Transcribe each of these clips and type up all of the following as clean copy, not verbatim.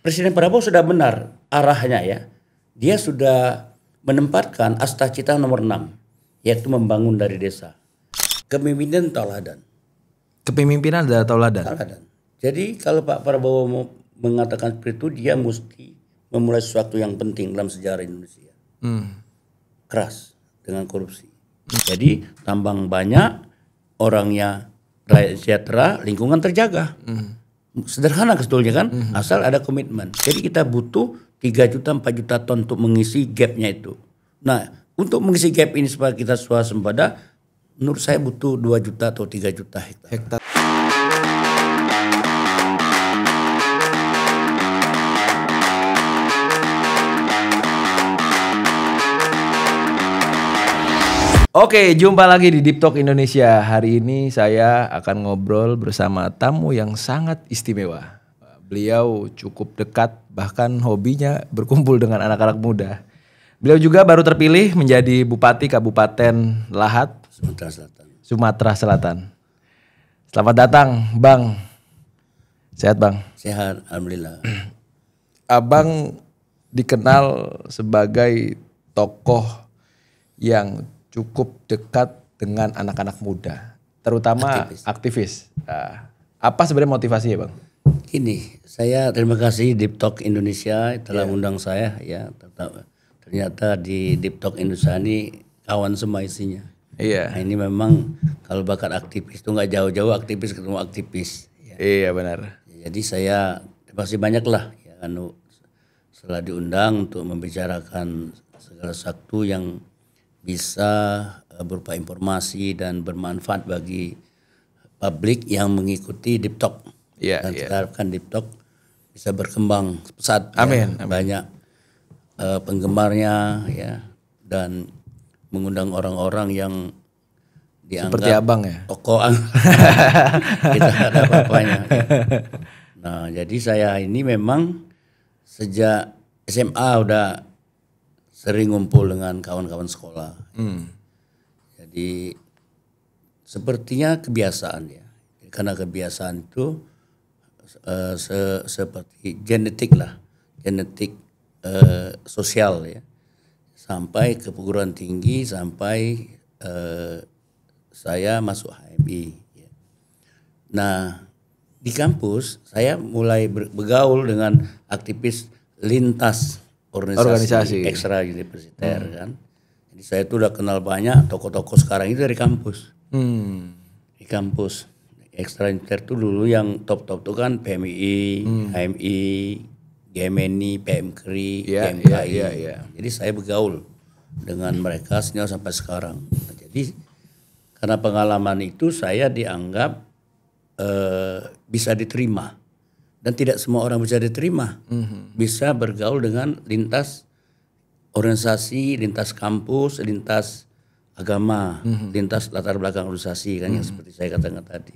Presiden Prabowo sudah benar arahnya ya. Dia sudah menempatkan Astacita nomor 6, yaitu membangun dari desa. Kepemimpinan tauladan. Kepemimpinan adalah tauladan. Jadi kalau Pak Prabowo mau mengatakan seperti itu, dia mesti memulai sesuatu yang penting dalam sejarah Indonesia. Keras dengan korupsi. Jadi tambang banyak, orangnya rakyat sejahtera, lingkungan terjaga. Sederhana sebetulnya kan, asal ada komitmen. Jadi kita butuh 3 juta, 4 juta ton untuk mengisi gapnya itu. Nah, untuk mengisi gap ini supaya kita swasembada, menurut saya butuh 2 juta atau 3 juta hektar. Oke, jumpa lagi di Deep Talk Indonesia. Hari ini saya akan ngobrol bersama tamu yang sangat istimewa. Beliau cukup dekat, bahkan hobinya berkumpul dengan anak-anak muda. Beliau juga baru terpilih menjadi Bupati Kabupaten Lahat, Sumatera Selatan. Selamat datang, Bang. Sehat, Bang? Sehat, alhamdulillah. Abang dikenal sebagai tokoh yang cukup dekat dengan anak-anak muda, terutama aktivis. Nah, apa sebenarnya motivasi ya, Bang? Gini, saya terima kasih Deep Talk Indonesia telah undang saya ya. Ternyata di Deep Talk Indonesia ini kawan semua isinya. Iya. Nah, ini memang kalau bakat aktivis itu nggak jauh-jauh aktivis ketemu aktivis. Ya. Iya benar. Jadi saya terima kasih banyak lah ya, setelah diundang untuk membicarakan segala sesuatu yang bisa berupa informasi dan bermanfaat bagi publik yang mengikuti Deep Talk. Dan kita harapkan Deep Talk bisa berkembang pesat. Amin. Ya. Banyak penggemarnya ya, dan mengundang orang-orang yang dianggap seperti abang ya, tokoh. Kita ada apa-apanya. Ya. Nah, jadi saya ini memang sejak SMA udah sering ngumpul dengan kawan-kawan sekolah. Jadi sepertinya kebiasaan ya. Karena kebiasaan itu seperti genetik lah. Genetik sosial ya. Sampai ke perguruan tinggi, sampai saya masuk HMI. Ya. Nah, di kampus saya mulai bergaul dengan aktivis lintas organisasi ekstra universiter kan. Jadi saya itu udah kenal banyak tokoh-tokoh sekarang itu dari kampus. Di kampus ekstra universiter itu dulu yang top-top itu kan PMI, HMI, GMNI, PMKRI, GMKI. Jadi saya bergaul dengan mereka sampai sekarang. Nah, jadi karena pengalaman itu saya dianggap bisa diterima. Dan tidak semua orang bisa diterima. Bisa bergaul dengan lintas organisasi, lintas kampus, lintas agama, lintas latar belakang organisasi kan yang seperti saya katakan tadi.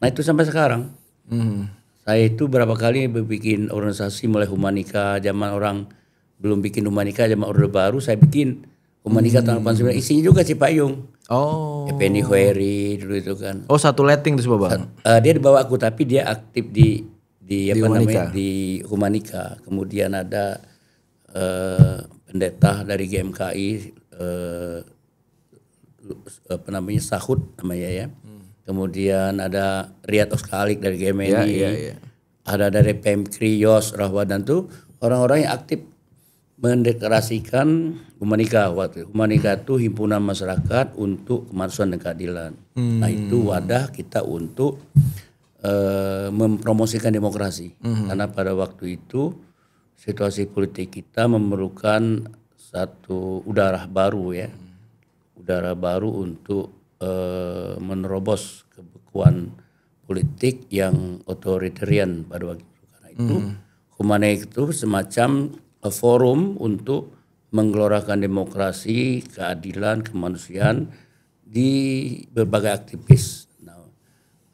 Nah itu sampai sekarang. Saya itu berapa kali bikin organisasi mulai Humanika, zaman orang belum bikin Humanika, zaman Orde Baru saya bikin Humanika tahun 89, isinya juga Cipayung. Oh. Penny Hueri dulu itu kan. Oh, satu letting itu semua, Bang. Dia dibawa aku tapi dia aktif di apa Humanika. namanya di Humanika. Kemudian ada pendeta dari GMKI apa namanya Sahut namanya ya. Kemudian ada Riyad Oskalik dari GMNI. Ada dari PMKRI Yos Rahwadan tuh orang-orang yang aktif mendeklarasikan Humanika waktu. Humanika itu himpunan masyarakat untuk kemanusiaan dan keadilan. Nah, itu wadah kita untuk mempromosikan demokrasi. Karena pada waktu itu situasi politik kita memerlukan satu udara baru ya. Udara baru untuk menerobos kebekuan politik yang otoritarian pada waktu itu. Karena itu Humanika itu semacam forum untuk menggelorakan demokrasi, keadilan, kemanusiaan di berbagai aktivis. Nah,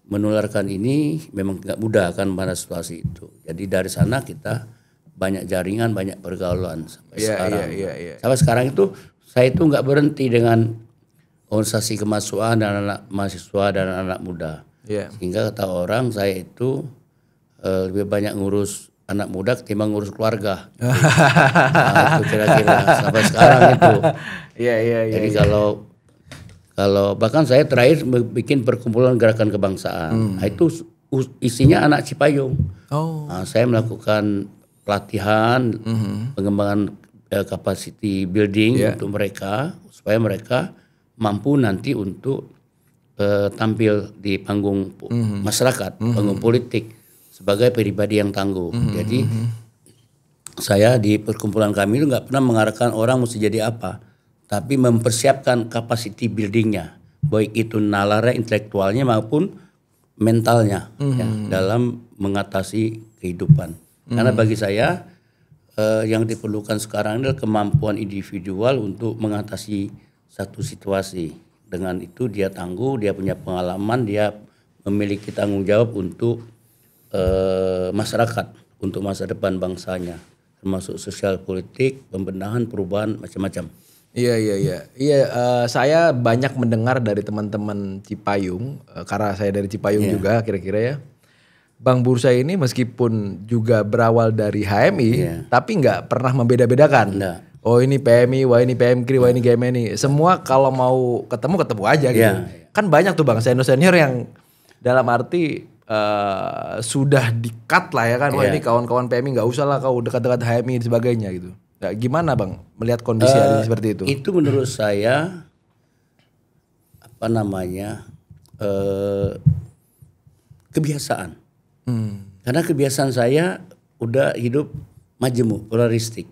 menularkan ini memang tidak mudah kan pada situasi itu. Jadi dari sana kita banyak jaringan, banyak pergaulan sampai sekarang. Sampai sekarang itu saya itu nggak berhenti dengan organisasi kemahasiswaan dan anak mahasiswa dan anak muda. Sehingga kata orang saya itu lebih banyak ngurus anak muda ketimbang ngurus keluarga. Nah, itu kira-kira sampai sekarang itu. Iya. Jadi kalau bahkan saya terakhir bikin perkumpulan gerakan kebangsaan. Nah, itu isinya anak Cipayung. Nah, saya melakukan pelatihan, pengembangan capacity building untuk mereka supaya mereka mampu nanti untuk tampil di panggung masyarakat, panggung politik sebagai pribadi yang tangguh. Jadi saya di perkumpulan kami itu nggak pernah mengarahkan orang mesti jadi apa, tapi mempersiapkan capacity buildingnya, baik itu nalarnya, intelektualnya maupun mentalnya ya, dalam mengatasi kehidupan. Karena bagi saya yang diperlukan sekarang adalah kemampuan individual untuk mengatasi satu situasi. Dengan itu dia tangguh, dia punya pengalaman, dia memiliki tanggung jawab untuk masyarakat, untuk masa depan bangsanya, termasuk sosial politik, pembenahan, perubahan, macam-macam. Iya. Saya banyak mendengar dari teman-teman Cipayung, karena saya dari Cipayung juga kira-kira ya. Bang Bursa ini meskipun juga berawal dari HMI, tapi nggak pernah membeda-bedakan. Enggak. Oh ini PMI, wah ini PMKRI, wah ini GMNI. Semua kalau mau ketemu aja gitu. Kan banyak tuh bang senior yang dalam arti sudah di-cut lah ya kan. Wah ini kawan-kawan PMI nggak usah lah kau dekat-dekat HMI dan sebagainya gitu. Nah, gimana bang melihat kondisi hari ini seperti itu? Itu menurut saya kebiasaan. Karena kebiasaan saya udah hidup majemuk, pluralistik.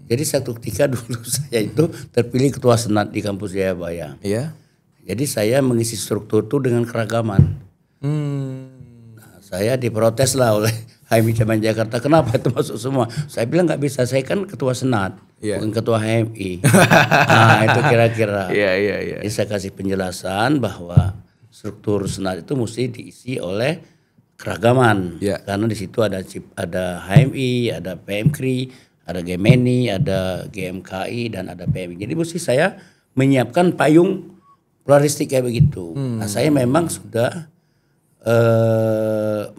Jadi satu ketika dulu saya itu terpilih ketua senat di kampus Jayabaya. Iya. Jadi saya mengisi struktur itu dengan keragaman. Nah, saya diprotes lah oleh HMI Cabang Jakarta. Kenapa itu masuk semua? Saya bilang nggak bisa. Saya kan ketua senat, bukan ketua HMI. Nah itu kira-kira. Iya. Jadi saya kasih penjelasan bahwa struktur senat itu mesti diisi oleh keragaman. Karena di situ ada HMI, ada PMKRI, ada GMNI, ada GMKI, dan ada PMI. Jadi mesti saya menyiapkan payung pluralistik kayak begitu. Nah saya memang sudah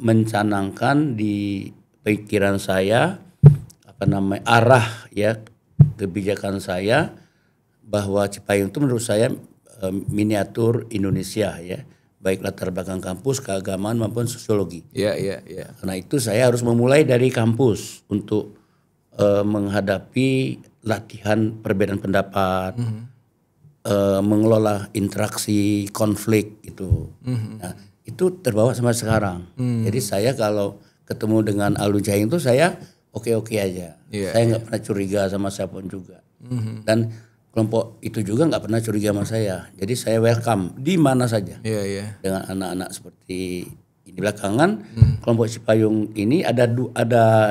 mencanangkan di pikiran saya arah ya kebijakan saya bahwa Cipayung itu menurut saya miniatur Indonesia ya, baik latar belakang kampus, keagamaan maupun sosiologi. Iya. Karena itu saya harus memulai dari kampus untuk menghadapi latihan perbedaan pendapat, mengelola interaksi, konflik gitu. Nah, itu terbawa sampai sekarang. Jadi saya kalau ketemu dengan Alun Cahing itu saya oke-oke aja. Saya nggak pernah curiga sama siapapun juga. Dan kelompok itu juga nggak pernah curiga sama saya. Jadi saya welcome di mana saja. Dengan anak-anak seperti di belakangan kelompok Cipayung ini ada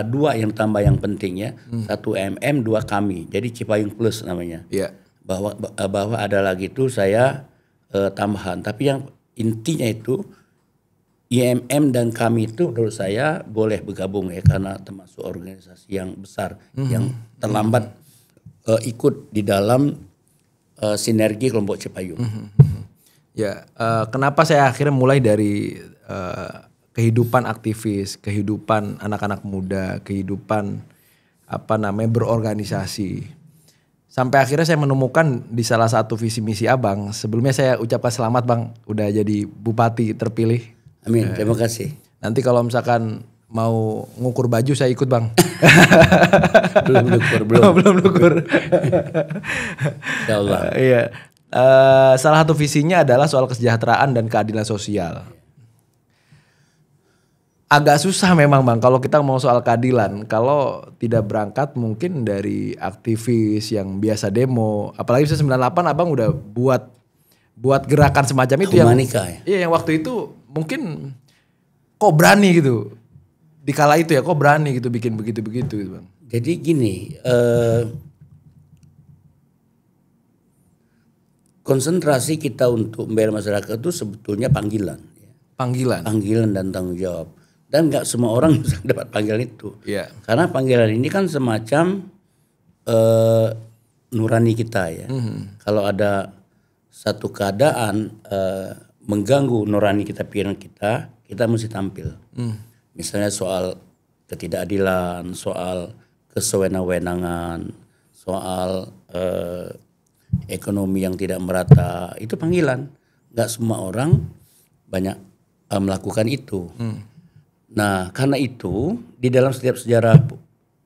dua yang tambah yang penting ya. Satu MM, dua kami. Jadi Cipayung Plus namanya. Bahwa ada lagi itu saya tambahan. Tapi yang intinya itu IMM dan kami itu menurut saya boleh bergabung ya, karena termasuk organisasi yang besar yang terlambat ikut di dalam sinergi kelompok Cipayung. Kenapa saya akhirnya mulai dari kehidupan aktivis, kehidupan anak-anak muda, kehidupan berorganisasi. Sampai akhirnya saya menemukan di salah satu visi misi Abang. Sebelumnya saya ucapkan selamat Bang, udah jadi bupati terpilih. Amin, terima kasih. Nanti kalau misalkan mau ngukur baju saya ikut Bang. Belum ngukur. Insyaallah. Iya. Salah satu visinya adalah soal kesejahteraan dan keadilan sosial. Agak susah memang Bang kalau kita mau soal keadilan. Kalau tidak berangkat mungkin dari aktivis yang biasa demo. Apalagi 98 Abang udah buat gerakan semacam itu Humanika, yang waktu itu mungkin kok berani gitu. Di kala itu ya kok berani gitu bikin begitu-begitu gitu Bang. Jadi gini, konsentrasi kita untuk membayar masyarakat itu sebetulnya panggilan. Panggilan dan tanggung jawab. Dan nggak semua orang bisa dapat panggilan itu. Karena panggilan ini kan semacam nurani kita ya. Kalau ada satu keadaan mengganggu nurani kita, pikiran kita mesti tampil. Misalnya soal ketidakadilan, soal kesewenang-wenangan, soal ekonomi yang tidak merata, itu panggilan. Nggak semua orang banyak melakukan itu. Nah, karena itu di dalam setiap sejarah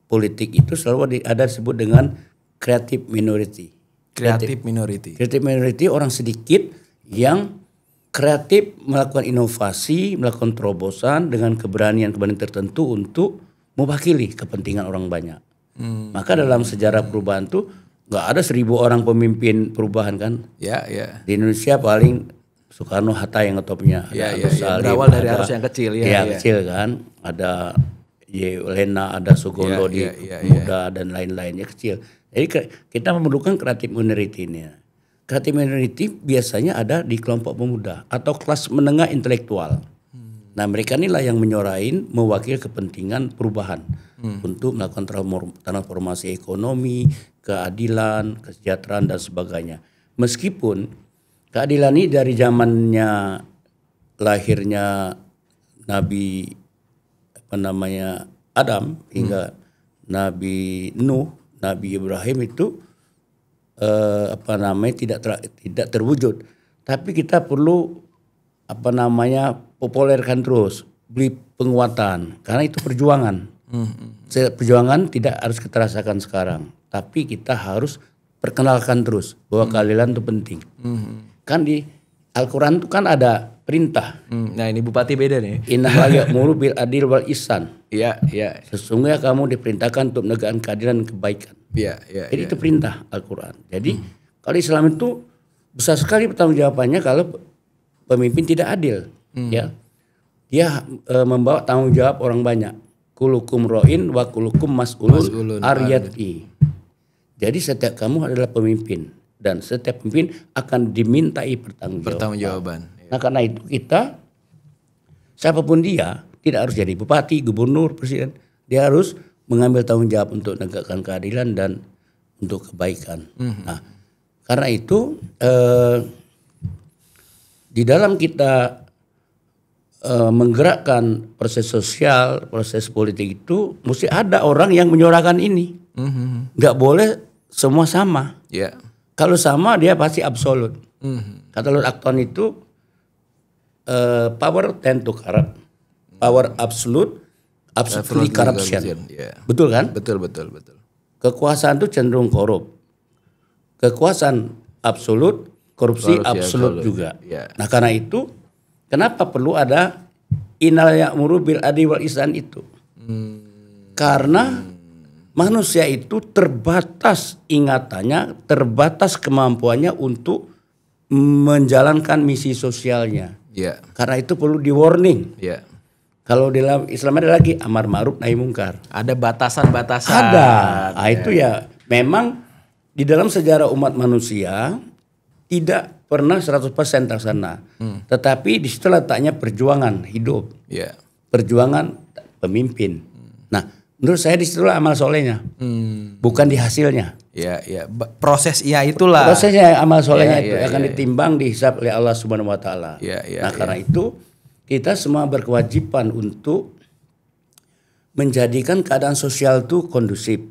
politik itu selalu ada disebut dengan creative minority. Creative minority. Creative minority orang sedikit yang kreatif melakukan inovasi, melakukan terobosan dengan keberanian tertentu untuk mewakili kepentingan orang banyak. Maka dalam sejarah perubahan tuh nggak ada 1.000 orang pemimpin perubahan kan? Ya. Di Indonesia paling Soekarno, Hatta yang ngetopnya. Berawal dari arus yang kecil kecil kan. Ada Lena, ada Sugondo di Muda dan lain-lainnya kecil. Jadi kita memerlukan creative minority ini. Creative minority biasanya ada di kelompok pemuda atau kelas menengah intelektual. Nah, mereka inilah yang menyorain mewakili kepentingan perubahan untuk melakukan transformasi ekonomi, keadilan, kesejahteraan dan sebagainya. Meskipun keadilan ini dari zamannya lahirnya Nabi Adam hingga Nabi Nuh, Nabi Ibrahim itu tidak terwujud. Tapi kita perlu populerkan terus, beri penguatan karena itu perjuangan. Perjuangan tidak harus kita rasakan sekarang, tapi kita harus perkenalkan terus bahwa keadilan itu penting. Kan di Al-Quran itu kan ada perintah. Nah, ini Bupati beda nih. Inna ya'muru bil adil wal ihsan. Iya. Sesungguhnya kamu diperintahkan untuk menegakkan keadilan dan kebaikan. Jadi itu perintah Al-Quran. Jadi kalau Islam itu besar sekali pertanggungjawabannya kalau pemimpin tidak adil. Ya, dia membawa tanggung jawab orang banyak. Kulukum ro'in wa kulukum mas'ulun aryati. Jadi setiap kamu adalah pemimpin dan setiap pemimpin akan dimintai pertanggungjawaban. Nah, karena itu kita siapapun dia tidak harus jadi bupati, gubernur, presiden. Dia harus mengambil tanggung jawab untuk menegakkan keadilan dan untuk kebaikan. Nah, karena itu di dalam kita menggerakkan proses sosial, proses politik itu mesti ada orang yang menyuarakan ini. Nggak boleh semua sama. Kalau sama dia pasti absolut. Kata Lord Acton itu power tend to corrupt. Power absolutely corruption. Betul kan? Betul. Kekuasaan itu cenderung korup. Kekuasaan absolut, korupsi absolut juga. Nah, karena itu kenapa perlu ada innal ya'muru bil adli wal ihsan itu? Karena manusia itu terbatas ingatannya, terbatas kemampuannya untuk menjalankan misi sosialnya. Karena itu perlu di warning. Kalau di dalam Islam ada lagi amar ma'ruf nahi mungkar. Ada batasan-batasan. Ada. Nah, itu ya memang di dalam sejarah umat manusia tidak pernah 100% terlaksana. Tetapi di situ letaknya perjuangan hidup. Perjuangan pemimpin. Nah, menurut saya di situlah amal solehnya. Bukan di hasilnya. Proses itulah. Prosesnya amal solehnya itu akan ditimbang, dihisab oleh Allah Subhanahu wa taala. Nah, karena itu kita semua berkewajiban untuk menjadikan keadaan sosial itu kondusif,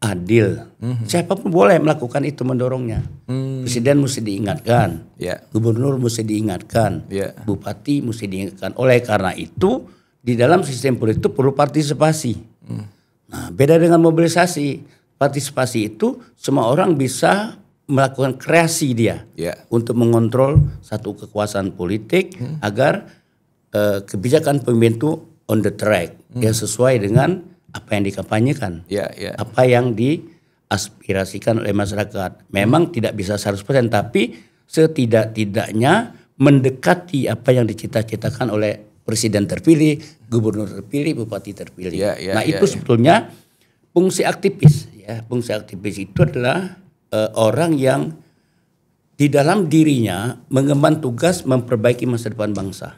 adil. Siapapun boleh melakukan itu, mendorongnya. Presiden mesti diingatkan, gubernur mesti diingatkan, bupati mesti diingatkan. Oleh karena itu di dalam sistem politik itu perlu partisipasi. Nah, beda dengan mobilisasi. Partisipasi itu semua orang bisa melakukan kreasi dia untuk mengontrol satu kekuasaan politik agar kebijakan pemimpin itu on the track, yang sesuai dengan apa yang dikampanyekan, apa yang diaspirasikan oleh masyarakat. Memang tidak bisa 100%, tapi setidak-tidaknya mendekati apa yang dicita-citakan oleh presiden terpilih, gubernur terpilih, bupati terpilih. Nah, itu sebetulnya fungsi aktivis. Fungsi aktivis itu adalah orang yang di dalam dirinya mengemban tugas memperbaiki masa depan bangsa.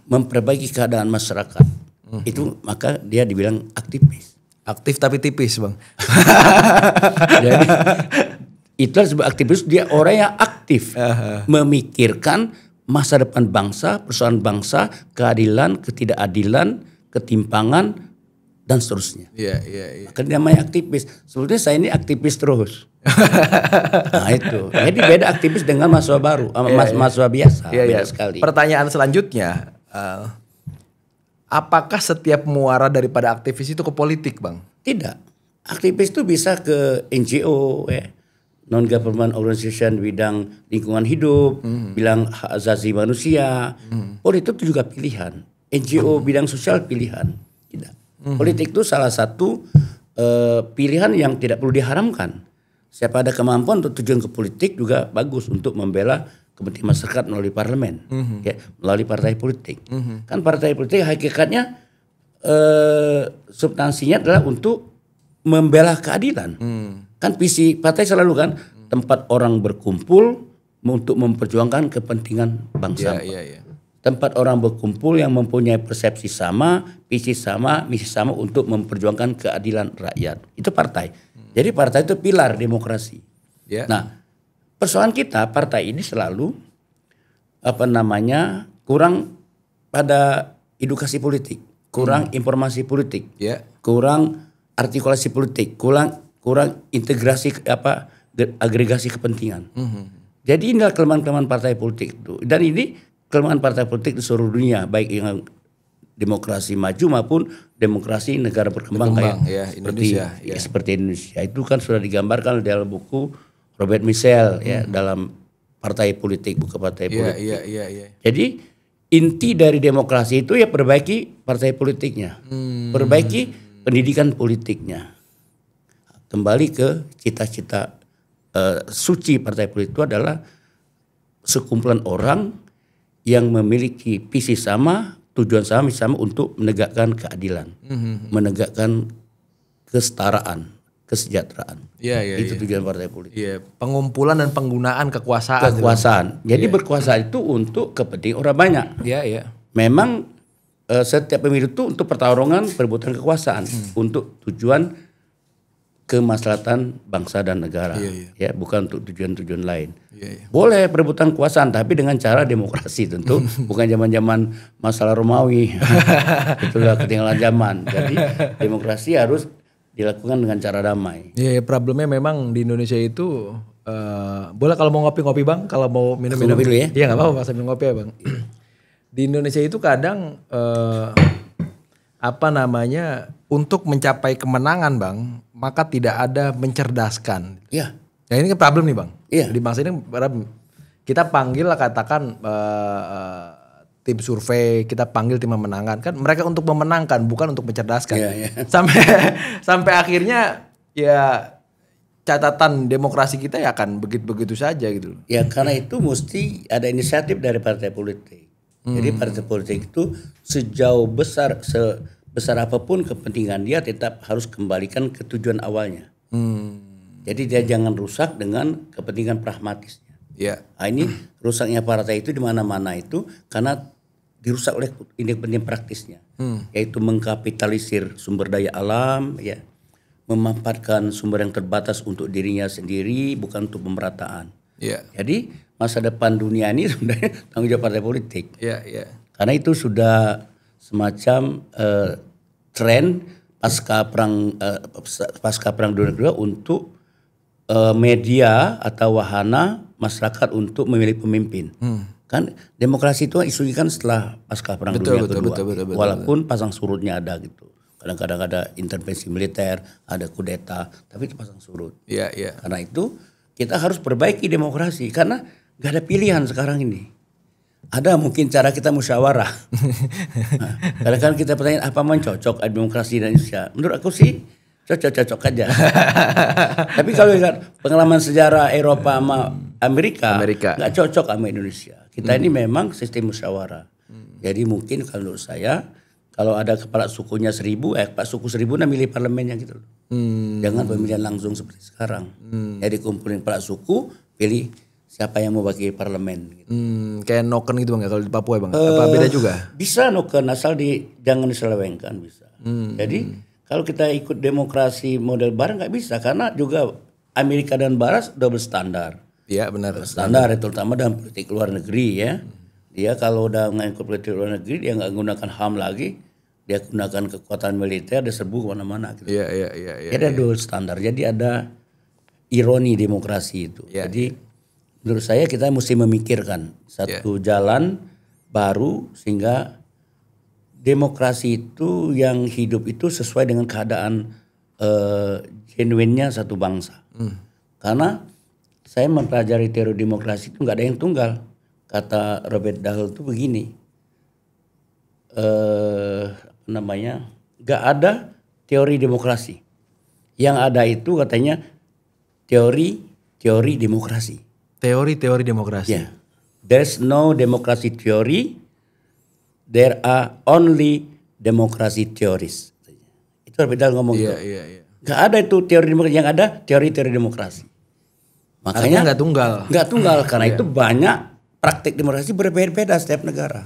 Memperbaiki keadaan masyarakat. Itu maka dia dibilang aktivis. Aktif tapi tipis, Bang. Jadi itulah sebuah aktivis, dia orang yang aktif memikirkan masa depan bangsa, persoalan bangsa, keadilan, ketidakadilan, ketimpangan, dan seterusnya. Iya. Kan namanya aktivis. Sebetulnya saya ini aktivis terus. Nah itu. Jadi beda aktivis dengan mahasiswa baru, mahasiswa biasa. Beda sekali. Pertanyaan selanjutnya, apakah setiap muara daripada aktivis itu ke politik, Bang? Tidak. Aktivis itu bisa ke NGO, non government organization bidang lingkungan hidup, bidang hak asasi manusia. Politik itu juga pilihan. NGO bidang sosial pilihan. Tidak. Politik itu salah satu pilihan yang tidak perlu diharamkan. Siapa ada kemampuan untuk tujuan ke politik juga bagus untuk membela kepentingan masyarakat melalui parlemen, melalui partai politik. Kan partai politik hakikatnya substansinya adalah untuk membela keadilan. Kan visi partai selalu kan tempat orang berkumpul untuk memperjuangkan kepentingan bangsa. Tempat orang berkumpul yang mempunyai persepsi sama, visi sama, misi sama untuk memperjuangkan keadilan rakyat. Itu partai. Jadi partai itu pilar demokrasi. Nah, persoalan kita partai ini selalu kurang pada edukasi politik, kurang informasi politik, kurang artikulasi politik, kurang integrasi agregasi kepentingan. Jadi inilah kelemahan-kelemahan partai politik itu. Dan ini kelemahan partai politik di seluruh dunia, baik yang demokrasi maju maupun demokrasi negara berkembang kayak seperti Indonesia. Itu kan sudah digambarkan dalam buku Robert Michel dalam partai politik, buku partai politik. Jadi inti dari demokrasi itu ya perbaiki partai politiknya, perbaiki pendidikan politiknya. Kembali ke cita-cita suci partai politik itu adalah sekumpulan orang yang memiliki visi sama, tujuan sama, misi sama untuk menegakkan keadilan, menegakkan kesetaraan, kesejahteraan. Itu tujuan partai politik. Pengumpulan dan penggunaan kekuasaan. Jadi berkuasa itu untuk kepentingan orang banyak. Memang setiap pemilu itu untuk pertarungan perebutan kekuasaan, untuk tujuan kemaslahatan bangsa dan negara, bukan untuk tujuan-tujuan lain. Boleh perebutan kekuasaan, tapi dengan cara demokrasi tentu, bukan zaman-zaman masalah Romawi. Itulah ketinggalan zaman. Jadi demokrasi harus dilakukan dengan cara damai. Problemnya memang di Indonesia itu, boleh kalau mau ngopi-ngopi Bang, kalau mau minum-minum dulu ya? Iya nggak apa-apa sambil ngopi ya Bang. Di Indonesia itu kadang untuk mencapai kemenangan Bang, maka tidak ada mencerdaskan. Nah ini kan problem nih Bang. Di bangsa ini kita panggil lah katakan tim survei, kita panggil tim memenangkan. Kan mereka untuk memenangkan bukan untuk mencerdaskan. Sampai akhirnya ya catatan demokrasi kita ya akan begitu saja gitu. Ya karena itu mesti ada inisiatif dari partai politik. Jadi partai politik itu sejauh sebesar apapun kepentingan dia tetap harus kembalikan ke tujuan awalnya. Jadi dia jangan rusak dengan kepentingan pragmatisnya. Nah, ini rusaknya partai itu di mana-mana itu karena dirusak oleh kepentingan praktisnya, yaitu mengkapitalisir sumber daya alam, memanfaatkan sumber yang terbatas untuk dirinya sendiri, bukan untuk pemerataan. Jadi masa depan dunia ini sebenarnya tanggung jawab partai politik. Karena itu sudah semacam tren pasca perang dunia kedua untuk media atau wahana masyarakat untuk memilih pemimpin. Kan demokrasi itu isunya kan setelah pasca perang dunia kedua. Walaupun pasang surutnya ada gitu. Kadang-kadang ada intervensi militer, ada kudeta, tapi itu pasang surut. Karena itu kita harus perbaiki demokrasi karena gak ada pilihan sekarang ini. Ada mungkin cara kita musyawarah. Kadang-kadang kita bertanya apa mencocok demokrasi di Indonesia. Menurut aku sih cocok-cocok aja. Tapi kalau lihat pengalaman sejarah Eropa sama Amerika. Gak cocok sama Indonesia. Kita ini memang sistem musyawarah. Jadi mungkin kalau menurut saya kalau ada kepala sukunya 1000, kepala suku 1000 milih parlemennya gitu. Jangan pemilihan langsung seperti sekarang. Jadi kumpulin kepala suku, pilih siapa yang mau bagi parlemen. Gitu. Kayak noken gitu Bang ya kalau di Papua Bang. Apa beda juga? Bisa noken asal jangan diselewengkan bisa. Jadi kalau kita ikut demokrasi model barat nggak bisa karena juga Amerika dan Barat double standar. Iya benar. Standar terutama dalam politik luar negeri ya. Dia kalau udah ngikut politik luar negeri dia nggak menggunakan HAM lagi, dia gunakan kekuatan militer, dia serbu kemana-mana. Gitu. Iya. Ada double standar. Jadi ada ironi demokrasi itu. Jadi menurut saya kita mesti memikirkan satu jalan baru sehingga demokrasi itu yang hidup itu sesuai dengan keadaan genuinnya satu bangsa. Karena saya mempelajari teori demokrasi itu nggak ada yang tunggal. Kata Robert Dahl itu begini, nggak ada teori demokrasi. Yang ada itu katanya teori demokrasi. Teori demokrasi. Yeah. There's no democracy theory. There are only democracy theories. Itu Robert Dahl ngomong gitu. Iya. Nggak ada itu teori demokrasi, yang ada teori demokrasi. Makanya nggak tunggal. Nggak tunggal karena itu banyak praktik demokrasi berbeda-beda setiap negara.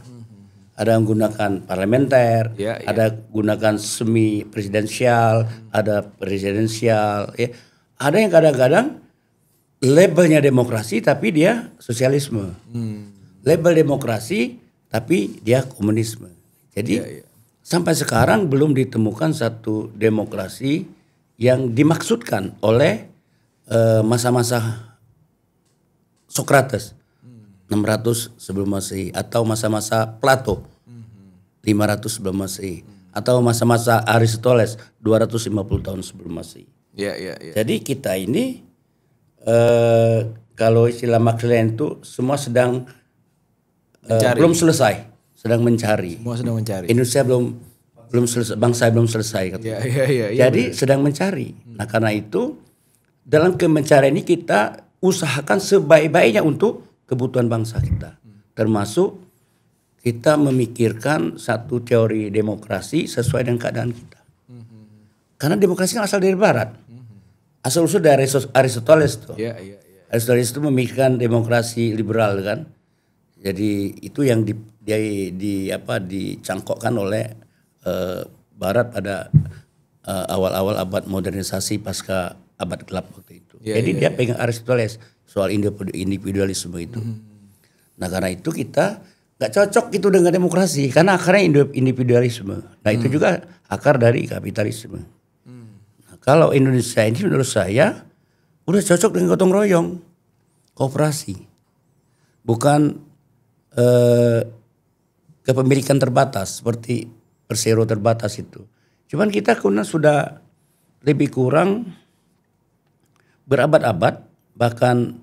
Ada yang gunakan parlementer, ada gunakan semi presidensial, ada presidensial. Ya. Ada yang kadang-kadang labelnya demokrasi tapi dia sosialisme. Label demokrasi tapi dia komunisme. Jadi sampai sekarang belum ditemukan satu demokrasi yang dimaksudkan oleh masa-masa Socrates 600 sebelum Masehi atau masa-masa Plato 500 sebelum Masehi atau masa-masa Aristoteles 250 tahun sebelum Masehi. Jadi kita ini kalau istilah Marxist itu semua sedang belum selesai, sedang mencari. Semua sedang mencari. Indonesia belum selesai, bangsa belum selesai. Jadi sedang mencari. Nah karena itu dalam kemencarian ini kita usahakan sebaik-baiknya untuk kebutuhan bangsa kita. Termasuk kita memikirkan satu teori demokrasi sesuai dengan keadaan kita. Karena demokrasi kan asal dari barat. Asal-usul dari Aristoteles tuh. Aristoteles itu memikirkan demokrasi liberal kan. Jadi itu yang dicangkokkan oleh barat pada awal-awal abad modernisasi pasca abad gelap waktu itu. Jadi dia pegang Aristoteles soal individualisme itu. Nah karena itu kita nggak cocok itu dengan demokrasi karena akarnya individualisme. Nah itu juga akar dari kapitalisme. Nah, kalau Indonesia ini menurut saya udah cocok dengan gotong royong, kooperasi, bukan kepemilikan terbatas seperti Persero terbatas itu. Cuman kita sudah lebih kurang berabad-abad bahkan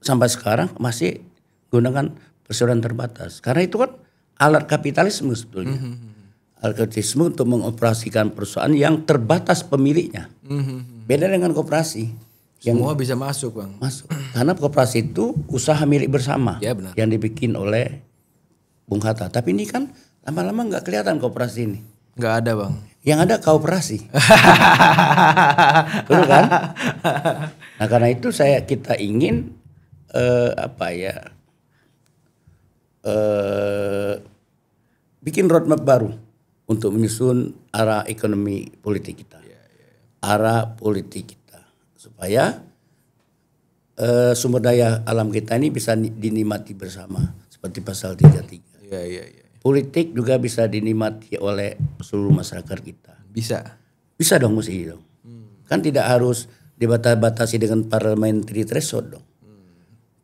sampai sekarang masih gunakan perseroan terbatas. Karena itu kan alat kapitalisme sebetulnya. Alat kapitalisme untuk mengoperasikan perusahaan yang terbatas pemiliknya. Beda dengan koperasi. Semua bisa masuk Bang. Masuk. Karena koperasi itu usaha milik bersama. Ya, benar. Yang dibikin oleh Bung Hatta. Tapi ini kan lama-lama nggak kelihatan koperasi ini. Nggak ada Bang. Yang ada kooperasi. Betul kan? Nah karena itu kita ingin bikin roadmap baru untuk menyusun arah ekonomi politik kita. Arah politik kita. Supaya sumber daya alam kita ini bisa dinikmati bersama. Seperti pasal 33. Politik juga bisa dinikmati oleh seluruh masyarakat kita. Bisa dong, mesti dong. Kan tidak harus dibatasi dengan parliamentary threshold dong.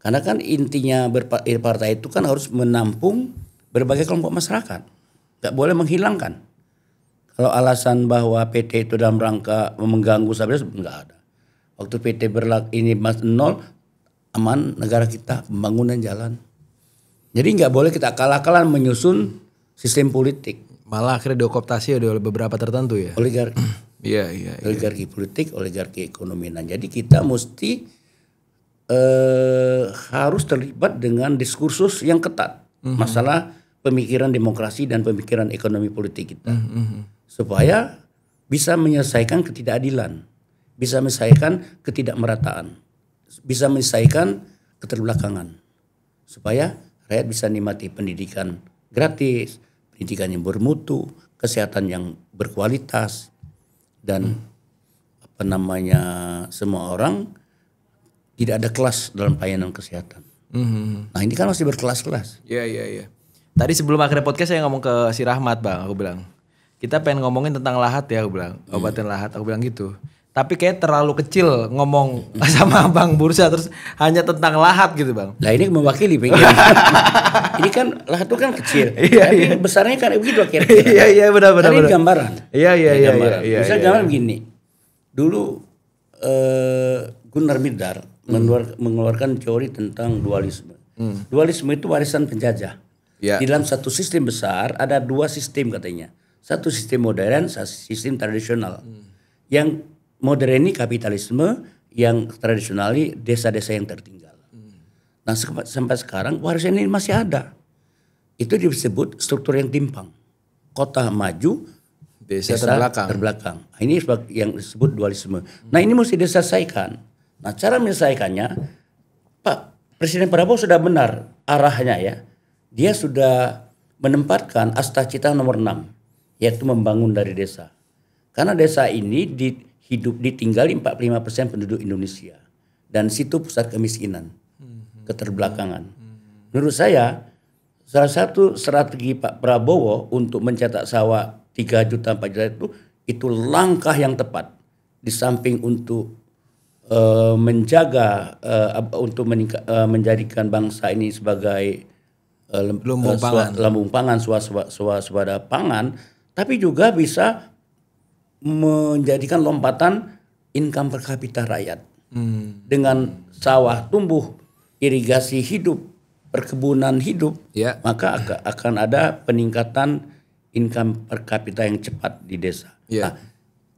Karena kan intinya berpartai itu kan harus menampung berbagai kelompok masyarakat. Gak boleh menghilangkan. Kalau alasan bahwa PT itu dalam rangka mengganggu stabilitas, enggak ada. Waktu PT ini nol, aman negara kita, pembangunan jalan. Jadi nggak boleh kita kalah-kalahan menyusun sistem politik. Malah akhirnya diokoptasi oleh beberapa tertentu ya. Oligarki. Oligarki politik, oligarki ekonomi. Nah, jadi kita mesti harus terlibat dengan diskursus yang ketat. Masalah pemikiran demokrasi dan pemikiran ekonomi politik kita. Supaya bisa menyelesaikan ketidakadilan. Bisa menyelesaikan ketidakmerataan. Bisa menyelesaikan keterbelakangan. Supaya rakyat bisa nikmati pendidikan gratis, pendidikan yang bermutu, kesehatan yang berkualitas, dan semua orang tidak ada kelas dalam pelayanan kesehatan. Nah ini kan masih berkelas-kelas. Iya. Tadi sebelum akhirnya podcast saya ngomong ke si Rahmat Bang, aku bilang kita pengen ngomongin tentang Lahat ya, aku bilang. Kabupaten Lahat, aku bilang gitu. Tapi kayak terlalu kecil ngomong sama Bang Bursa terus hanya tentang Lahat gitu, Bang. Lah ini mewakili pengen. Ini kan Lahat itu kan kecil. Tapi besarnya kan begitu akhirnya. Iya benar. Ini gambaran. Iya. Bisa gambaran begini. Dulu Gunnar Myrdal mengeluarkan teori tentang dualisme. Dualisme itu warisan penjajah. Ya. Di dalam satu sistem besar ada dua sistem katanya. Satu sistem modern, satu sistem tradisional. Yang modern ini kapitalisme, yang tradisional ini desa-desa yang tertinggal. Nah sampai sekarang warisan ini masih ada. Itu disebut struktur yang timpang. Kota maju, desa terbelakang. Nah, ini yang disebut dualisme. Nah ini mesti diselesaikan. Nah cara menyelesaikannya, Pak Presiden Prabowo sudah benar arahnya ya. Dia sudah menempatkan Astacita nomor 6. Yaitu membangun dari desa. Karena desa ini ditinggali 45% penduduk Indonesia. Dan situ pusat kemiskinan, keterbelakangan. Menurut saya, salah satu strategi Pak Prabowo untuk mencetak sawah 3 juta, 4 juta itu langkah yang tepat. Di samping untuk menjaga, untuk menjadikan bangsa ini sebagai lambung pangan, swasembada pangan, tapi juga bisa menjadikan lompatan income per kapita rakyat. Dengan sawah tumbuh, irigasi hidup, perkebunan hidup, maka akan ada peningkatan income per kapita yang cepat di desa. Nah,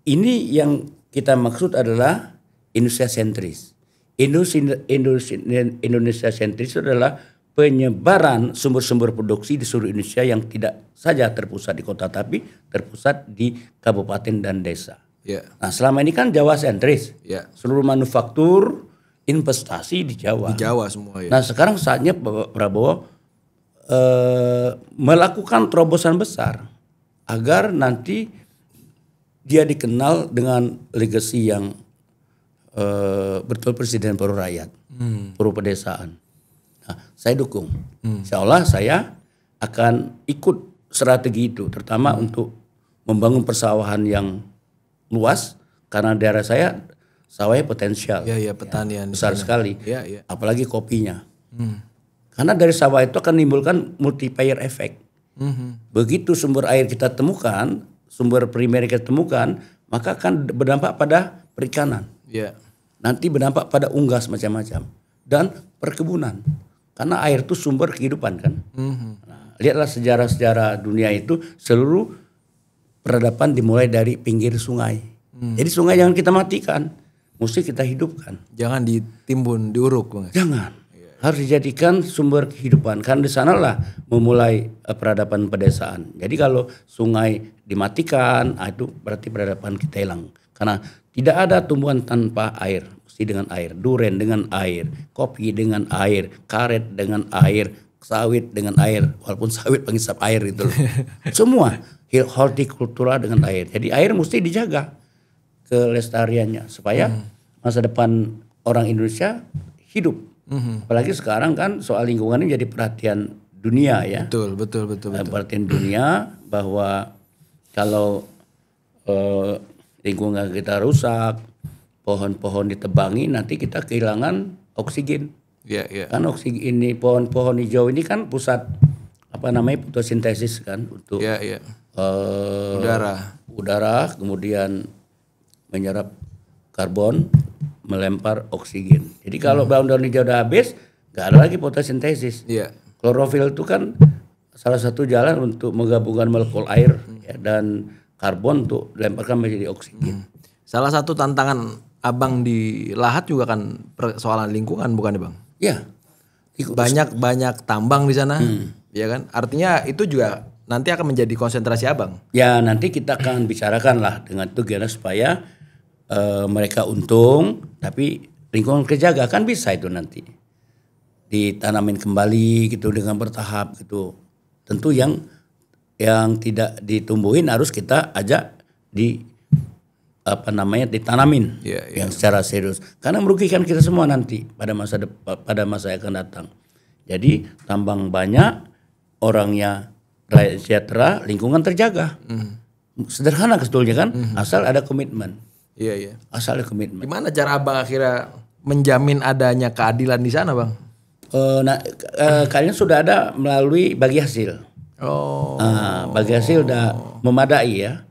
ini yang kita maksud adalah Indonesia sentris. Indonesia sentris adalah penyebaran sumber-sumber produksi di seluruh Indonesia yang tidak saja terpusat di kota tapi terpusat di kabupaten dan desa. Nah selama ini kan Jawa sentris. Seluruh manufaktur, investasi di Jawa. Di Jawa semua ya. Nah sekarang saatnya Pak Prabowo melakukan terobosan besar agar nanti dia dikenal dengan legacy yang betul presiden pro rakyat, pro pedesaan. Nah, saya dukung. Insya Allah saya akan ikut strategi itu, terutama untuk membangun persawahan yang luas karena daerah saya sawahnya potensial, pertanian besar sekali, apalagi kopinya. Karena dari sawah itu akan menimbulkan multiplier effect. Begitu sumber air kita temukan, sumber primer kita temukan, maka akan berdampak pada perikanan. Nanti berdampak pada unggas macam-macam dan perkebunan. Karena air itu sumber kehidupan kan. Nah, lihatlah sejarah-sejarah dunia itu seluruh peradaban dimulai dari pinggir sungai. Jadi sungai jangan kita matikan, mesti kita hidupkan. Jangan ditimbun, diuruk, Bang. Jangan. Harus dijadikan sumber kehidupan. Karena di sanalah memulai peradaban pedesaan. Jadi kalau sungai dimatikan, itu berarti peradaban kita hilang. Karena tidak ada tumbuhan tanpa air. Dengan air, duren dengan air, kopi dengan air, karet dengan air, sawit dengan air, walaupun sawit pengisap air itu loh. Semua hortikultura dengan air. Jadi air mesti dijaga kelestariannya supaya masa depan orang Indonesia hidup. Apalagi sekarang kan soal lingkungan ini jadi perhatian dunia ya. Betul. Perhatian dunia bahwa kalau lingkungan kita rusak, pohon-pohon ditebangi, nanti kita kehilangan oksigen. Kan oksigen ini, pohon-pohon hijau ini kan pusat fotosintesis kan untuk udara, kemudian menyerap karbon, melempar oksigen. Jadi kalau daun-daun hijau udah habis, nggak ada lagi fotosintesis. Klorofil itu kan salah satu jalan untuk menggabungkan molekul air dan karbon untuk dilemparkan menjadi oksigen. Salah satu tantangan Abang di Lahat juga kan persoalan lingkungan bukan ya, Bang? Iya. Banyak tambang di sana, ya kan? Artinya itu juga nanti akan menjadi konsentrasi Abang. Ya nanti kita akan bicarakan lah dengan itu supaya mereka untung, tapi lingkungan kejaga kan bisa itu nanti ditanamin kembali gitu dengan bertahap gitu. Tentu yang tidak ditumbuhin harus kita ajak ditanamin yang secara serius karena merugikan kita semua nanti pada masa yang akan datang. Jadi tambang banyak, orangnya rakyat sejahtera, lingkungan terjaga. Sederhana sebetulnya kan, asal ada komitmen. Iya. Asal ada komitmen. Gimana cara Abang akhirnya menjamin adanya keadilan di sana, Bang? Kalian sudah ada melalui bagi hasil. Bagi hasil udah memadai ya.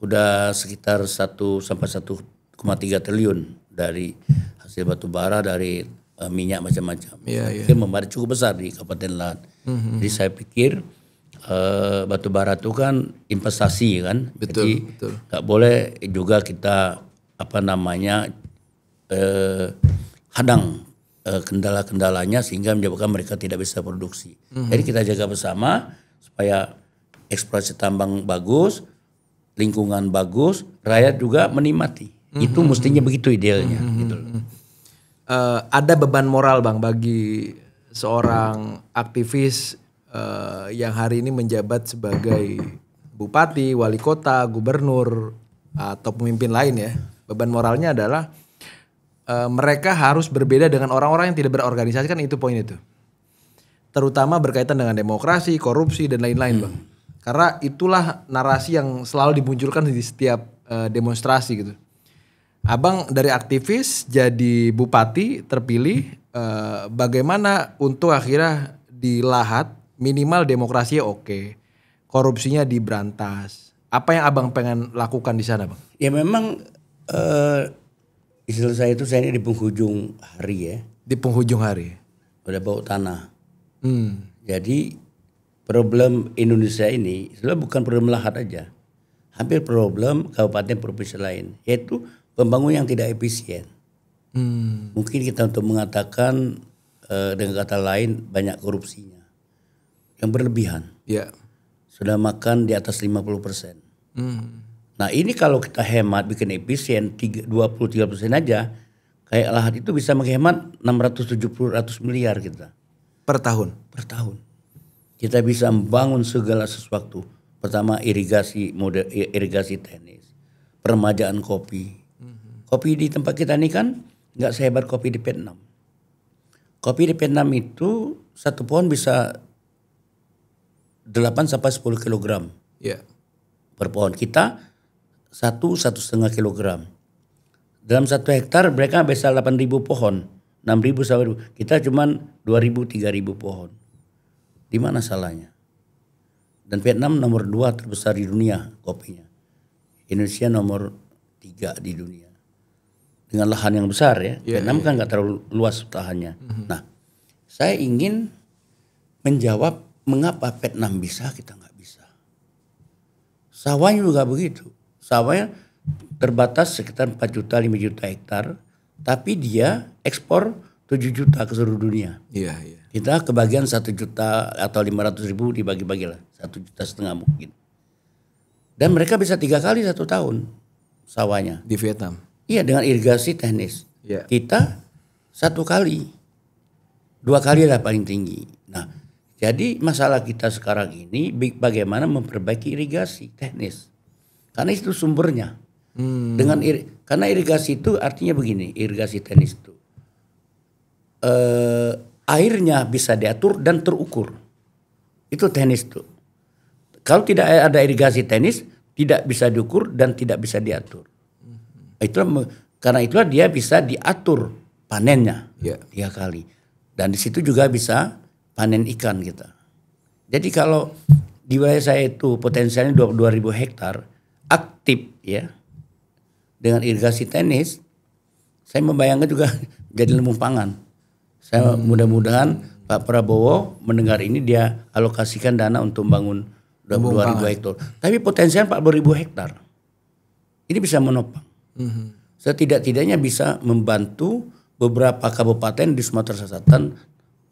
Udah sekitar 1 sampai 1,3 triliun dari hasil batu bara, dari minyak macam-macam. Iya. Memadai cukup besar di Kabupaten Lahat. Jadi saya pikir batu bara itu kan investasi kan. Betul. Nggak boleh juga kita hadang kendala-kendalanya sehingga menyebabkan mereka tidak bisa produksi. Jadi kita jaga bersama supaya eksplorasi tambang bagus, lingkungan bagus, rakyat juga menikmati. Itu mestinya begitu idealnya. Gitu. Ada beban moral Bang bagi seorang aktivis yang hari ini menjabat sebagai bupati, wali kota, gubernur atau pemimpin lain ya. Beban moralnya adalah mereka harus berbeda dengan orang-orang yang tidak berorganisasi, kan itu poin itu. Terutama berkaitan dengan demokrasi, korupsi dan lain-lain Bang. Karena itulah narasi yang selalu dimunculkan di setiap demonstrasi gitu. Abang dari aktivis jadi bupati terpilih, bagaimana untuk akhirnya di Lahat minimal demokrasinya oke, korupsinya diberantas. Apa yang Abang pengen lakukan di sana Bang? Ya memang istilah saya itu, saya ini di penghujung hari ya. Di penghujung hari. Udah bau tanah. Jadi problem Indonesia ini sebenarnya bukan problem Lahat aja. Hampir problem kabupaten provinsi lain, yaitu pembangunan yang tidak efisien. Mungkin kita untuk mengatakan dengan kata lain banyak korupsinya. Yang berlebihan. Ya. Sudah makan di atas 50%. Nah ini kalau kita hemat bikin efisien 23% aja, kayak Lahat itu bisa menghemat 600-700 miliar kita. Per tahun? Per tahun. Kita bisa membangun segala sesuatu. Pertama irigasi teknis, peremajaan kopi. Kopi di tempat kita ini kan nggak sehebat kopi di Vietnam. Kopi di Vietnam itu satu pohon bisa 8 sampai 10 kilogram. Yeah. Per pohon. Kita 1,5 kilogram. Dalam 1 hektar mereka bisa 8.000 pohon. 6.000 sampai 1.000. Kita cuman 2.000, 3.000 pohon. Di mana salahnya? Dan Vietnam nomor 2 terbesar di dunia kopinya. Indonesia nomor 3 di dunia. Dengan lahan yang besar ya. Vietnam kan nggak terlalu luas lahannya. Nah, saya ingin menjawab mengapa Vietnam bisa, kita nggak bisa. Sawahnya juga begitu. Sawahnya terbatas sekitar 4 juta, 5 juta hektar. Tapi dia ekspor 7 juta ke seluruh dunia. Iya. Kita kebagian 1 juta atau 500.000 dibagi-bagi lah. 1,5 juta mungkin. Dan mereka bisa 3 kali 1 tahun sawahnya. Di Vietnam? Iya, dengan irigasi teknis. Yeah. Kita 1 kali. 2 kali lah paling tinggi. Nah, jadi masalah kita sekarang ini bagaimana memperbaiki irigasi teknis. Karena itu sumbernya. Karena irigasi itu artinya begini, irigasi teknis itu. Airnya bisa diatur dan terukur. Itu teknis itu. Kalau tidak ada irigasi teknis, tidak bisa diukur dan tidak bisa diatur. Karena itulah dia bisa diatur panennya 3 kali. Dan di situ juga bisa panen ikan kita. Jadi kalau di wilayah saya itu potensialnya 22.000 hektar aktif ya. Dengan irigasi teknis, saya membayangkan juga jadi lumbung pangan. Saya mudah-mudahan Pak Prabowo mendengar ini, dia alokasikan dana untuk membangun 22.000 hektar. Tapi potensial 40.000 hektar. Ini bisa menopang. Setidak-tidaknya bisa membantu beberapa kabupaten di Sumatera Selatan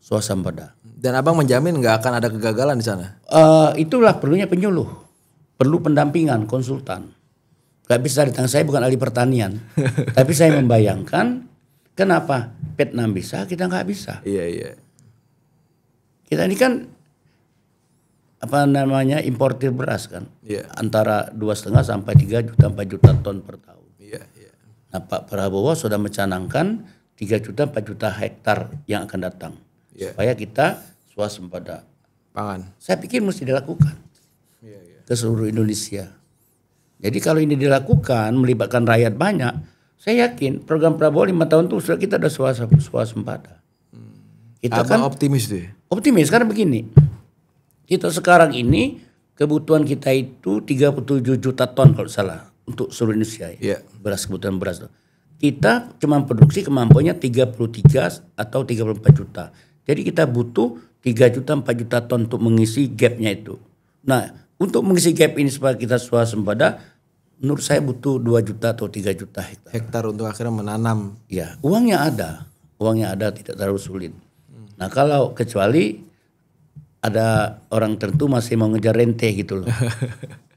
swasembada. Dan Abang menjamin nggak akan ada kegagalan di sana? Itulah perlunya penyuluh. Perlu pendampingan, konsultan. Gak bisa datang, saya bukan ahli pertanian. Tapi saya membayangkan kenapa Vietnam bisa, kita nggak bisa. Iya. Kita ini kan importir beras kan. Iya. Antara 2,5 sampai 3 juta, 4 juta ton per tahun. Iya. Nah Pak Prabowo sudah mencanangkan 3 juta, 4 juta hektar yang akan datang. Supaya kita swasembada pangan. Saya pikir mesti dilakukan ke seluruh Indonesia. Jadi kalau ini dilakukan melibatkan rakyat banyak, saya yakin program Prabowo 5 tahun itu sudah kita ada swasembada. Kita Abang optimis tuh ya? Optimis karena begini. Kita sekarang ini kebutuhan kita itu 37 juta ton kalau salah untuk seluruh Indonesia ya. Beras, kebutuhan beras. Kita cuma produksi kemampuannya 33 atau 34 juta. Jadi kita butuh 3 juta 4 juta ton untuk mengisi gapnya itu. Nah, untuk mengisi gap ini supaya kita swasembada, menurut saya butuh 2 juta atau 3 juta hektar untuk akhirnya menanam. Ya, uangnya ada tidak terlalu sulit. Nah, kalau kecuali ada orang tertentu masih mau ngejar rente gitu loh.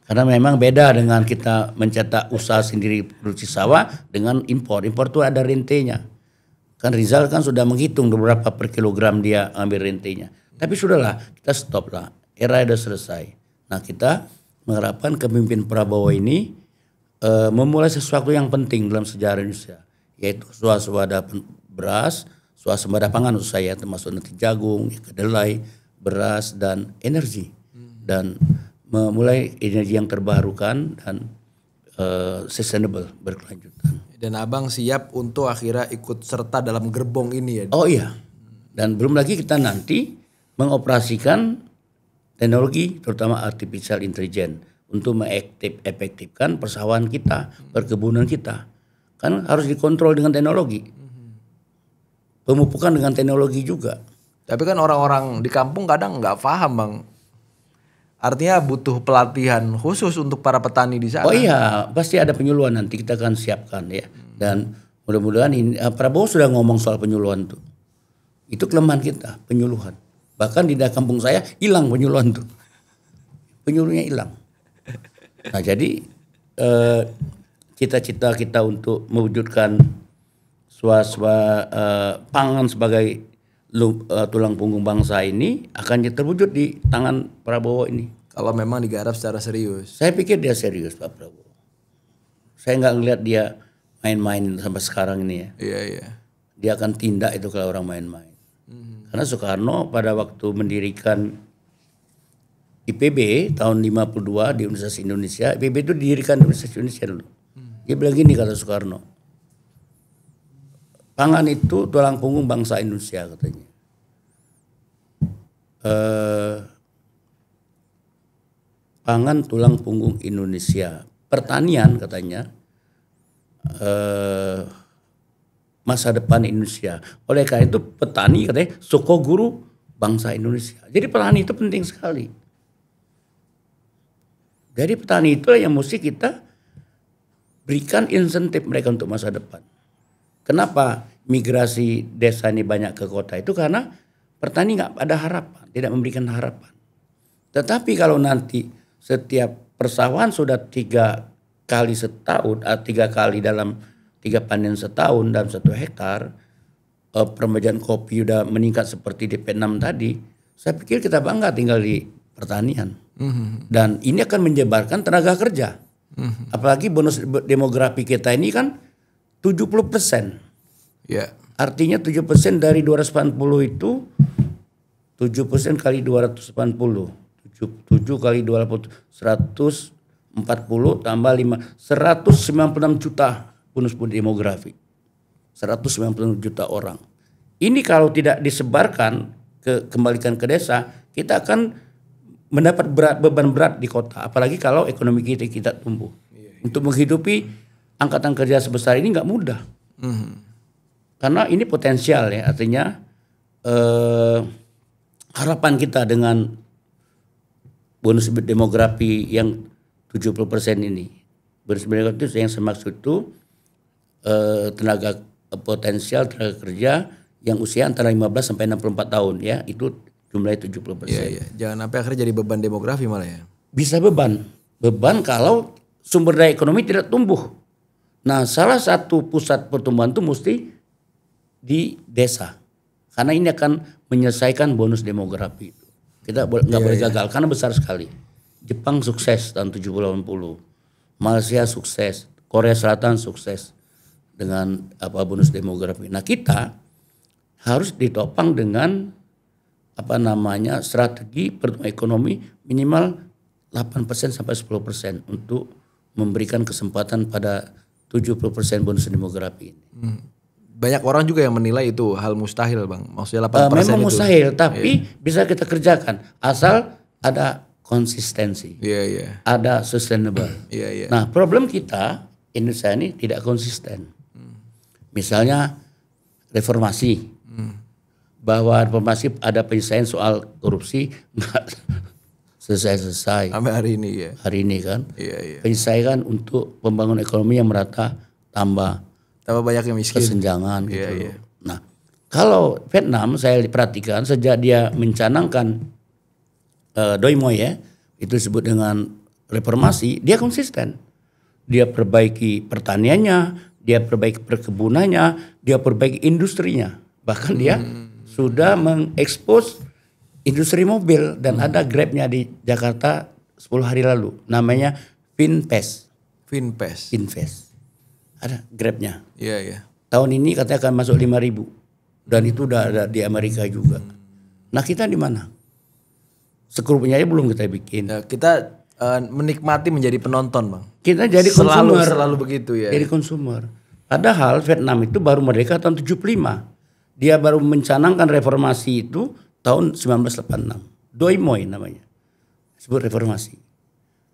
Karena memang beda dengan kita mencetak usaha sendiri produksi sawah dengan impor. Impor itu ada rentenya. Kan Rizal kan sudah menghitung berapa per kilogram dia ambil rentenya. Tapi sudahlah, kita stop lah. Era sudah selesai. Nah, kita mengharapkan kepemimpinan Prabowo ini memulai sesuatu yang penting dalam sejarah Indonesia. Yaitu swasembada beras, swasembada pangan untuk saya, termasuk nanti jagung, kedelai, beras, dan energi. Dan memulai energi yang terbarukan dan sustainable, berkelanjutan. Dan abang siap untuk akhirnya ikut serta dalam gerbong ini ya? Oh iya. Dan belum lagi kita nanti mengoperasikan teknologi terutama artificial intelligence untuk mengefektifkan persawahan kita, perkebunan kita. Kan harus dikontrol dengan teknologi. Pemupukan dengan teknologi juga. Tapi kan orang-orang di kampung kadang nggak paham bang. Artinya butuh pelatihan khusus untuk para petani di sana. Oh iya, pasti ada penyuluhan nanti kita akan siapkan ya. Dan mudah-mudahan ini Prabowo sudah ngomong soal penyuluhan tuh. Itu kelemahan kita, penyuluhan. Bahkan di kampung saya hilang penyuluhan tuh. Penyuluhnya hilang. Nah jadi cita-cita kita untuk mewujudkan pangan sebagai tulang punggung bangsa ini akan terwujud di tangan Prabowo ini. Kalau memang digarap secara serius. Saya pikir dia serius Pak Prabowo. Saya nggak ngelihat dia main-main sampai sekarang ini ya. Iya. Dia akan tindak itu kalau orang main-main. Karena Soekarno pada waktu mendirikan IPB tahun 52 di Universitas Indonesia, IPB itu didirikan di Universitas Indonesia dulu. Dia bilang gini kata Soekarno, pangan itu tulang punggung bangsa Indonesia katanya. Pangan tulang punggung Indonesia. Pertanian katanya masa depan Indonesia. Oleh karena itu petani katanya soko guru bangsa Indonesia. Jadi petani itu penting sekali. Jadi petani itu yang mesti kita berikan insentif mereka untuk masa depan. Kenapa migrasi desa ini banyak ke kota itu karena petani nggak ada harapan, tidak memberikan harapan. Tetapi kalau nanti setiap persawahan sudah 3 kali setahun, 3 kali dalam 3 panen setahun dalam 1 hektar, permajaan kopi udah meningkat seperti di Vietnam tadi, saya pikir kita bangga tinggal di pertanian. Dan ini akan menyebarkan tenaga kerja. Apalagi bonus demografi kita ini kan 70%. Ya. Artinya 7% dari 280 itu 7% kali 280. 7 kali 280 140 tambah 5 196 juta bonus demografi. 196 juta orang. Ini kalau tidak disebarkan kembalikan ke desa, kita akan mendapat beban berat di kota. Apalagi kalau ekonomi kita tumbuh. Untuk menghidupi angkatan kerja sebesar ini nggak mudah. Karena ini potensial ya, artinya harapan kita dengan bonus demografi yang 70% ini. Bonus demografi itu yang saya maksud itu tenaga potensial tenaga kerja yang usia antara 15 sampai 64 tahun ya, itu jumlahnya 70%. Iya. Jangan sampai akhirnya jadi beban demografi malah ya. Bisa beban kalau sumber daya ekonomi tidak tumbuh. Nah, salah satu pusat pertumbuhan itu mesti di desa. Karena ini akan menyelesaikan bonus demografi itu. Kita nggak boleh gagal karena besar sekali. Jepang sukses tahun 70-80. Malaysia sukses, Korea Selatan sukses dengan bonus demografi. Nah, kita harus ditopang dengan strategi pertumbuhan ekonomi minimal 8% sampai 10% untuk memberikan kesempatan pada 70% bonus demografi ini. Banyak orang juga yang menilai itu hal mustahil Bang. Maksudnya 8% memang itu. mustahil, tapi bisa kita kerjakan asal ada konsistensi. Ada sustainable. Nah, problem kita Indonesia ini tidak konsisten. Misalnya reformasi. Bahwa reformasi ada penyelesaian soal korupsi enggak selesai. Sampai hari ini ya. Hari ini kan. Penyelesaian untuk pembangunan ekonomi yang merata tambah banyak yang miskin. Kesenjangan gitu. Nah, kalau Vietnam saya perhatikan sejak dia mencanangkan Doi Moi ya, itu disebut dengan reformasi, dia konsisten. Dia perbaiki pertaniannya, dia perbaiki perkebunannya, dia perbaiki industrinya. Bahkan dia sudah mengekspos industri mobil dan ada Grabnya di Jakarta 10 hari lalu. Namanya Finfest. Ada Grabnya. Tahun ini katanya akan masuk 5.000 dan itu udah ada di Amerika juga. Nah kita di mana? Sekrupnya aja belum kita bikin. Kita menikmati menjadi penonton Bang. Kita jadi konsumer. Selalu begitu ya. Jadi konsumer. Padahal Vietnam itu baru merdeka tahun 75. Dia baru mencanangkan reformasi itu tahun 1986. Doi Moi namanya. Disebut reformasi.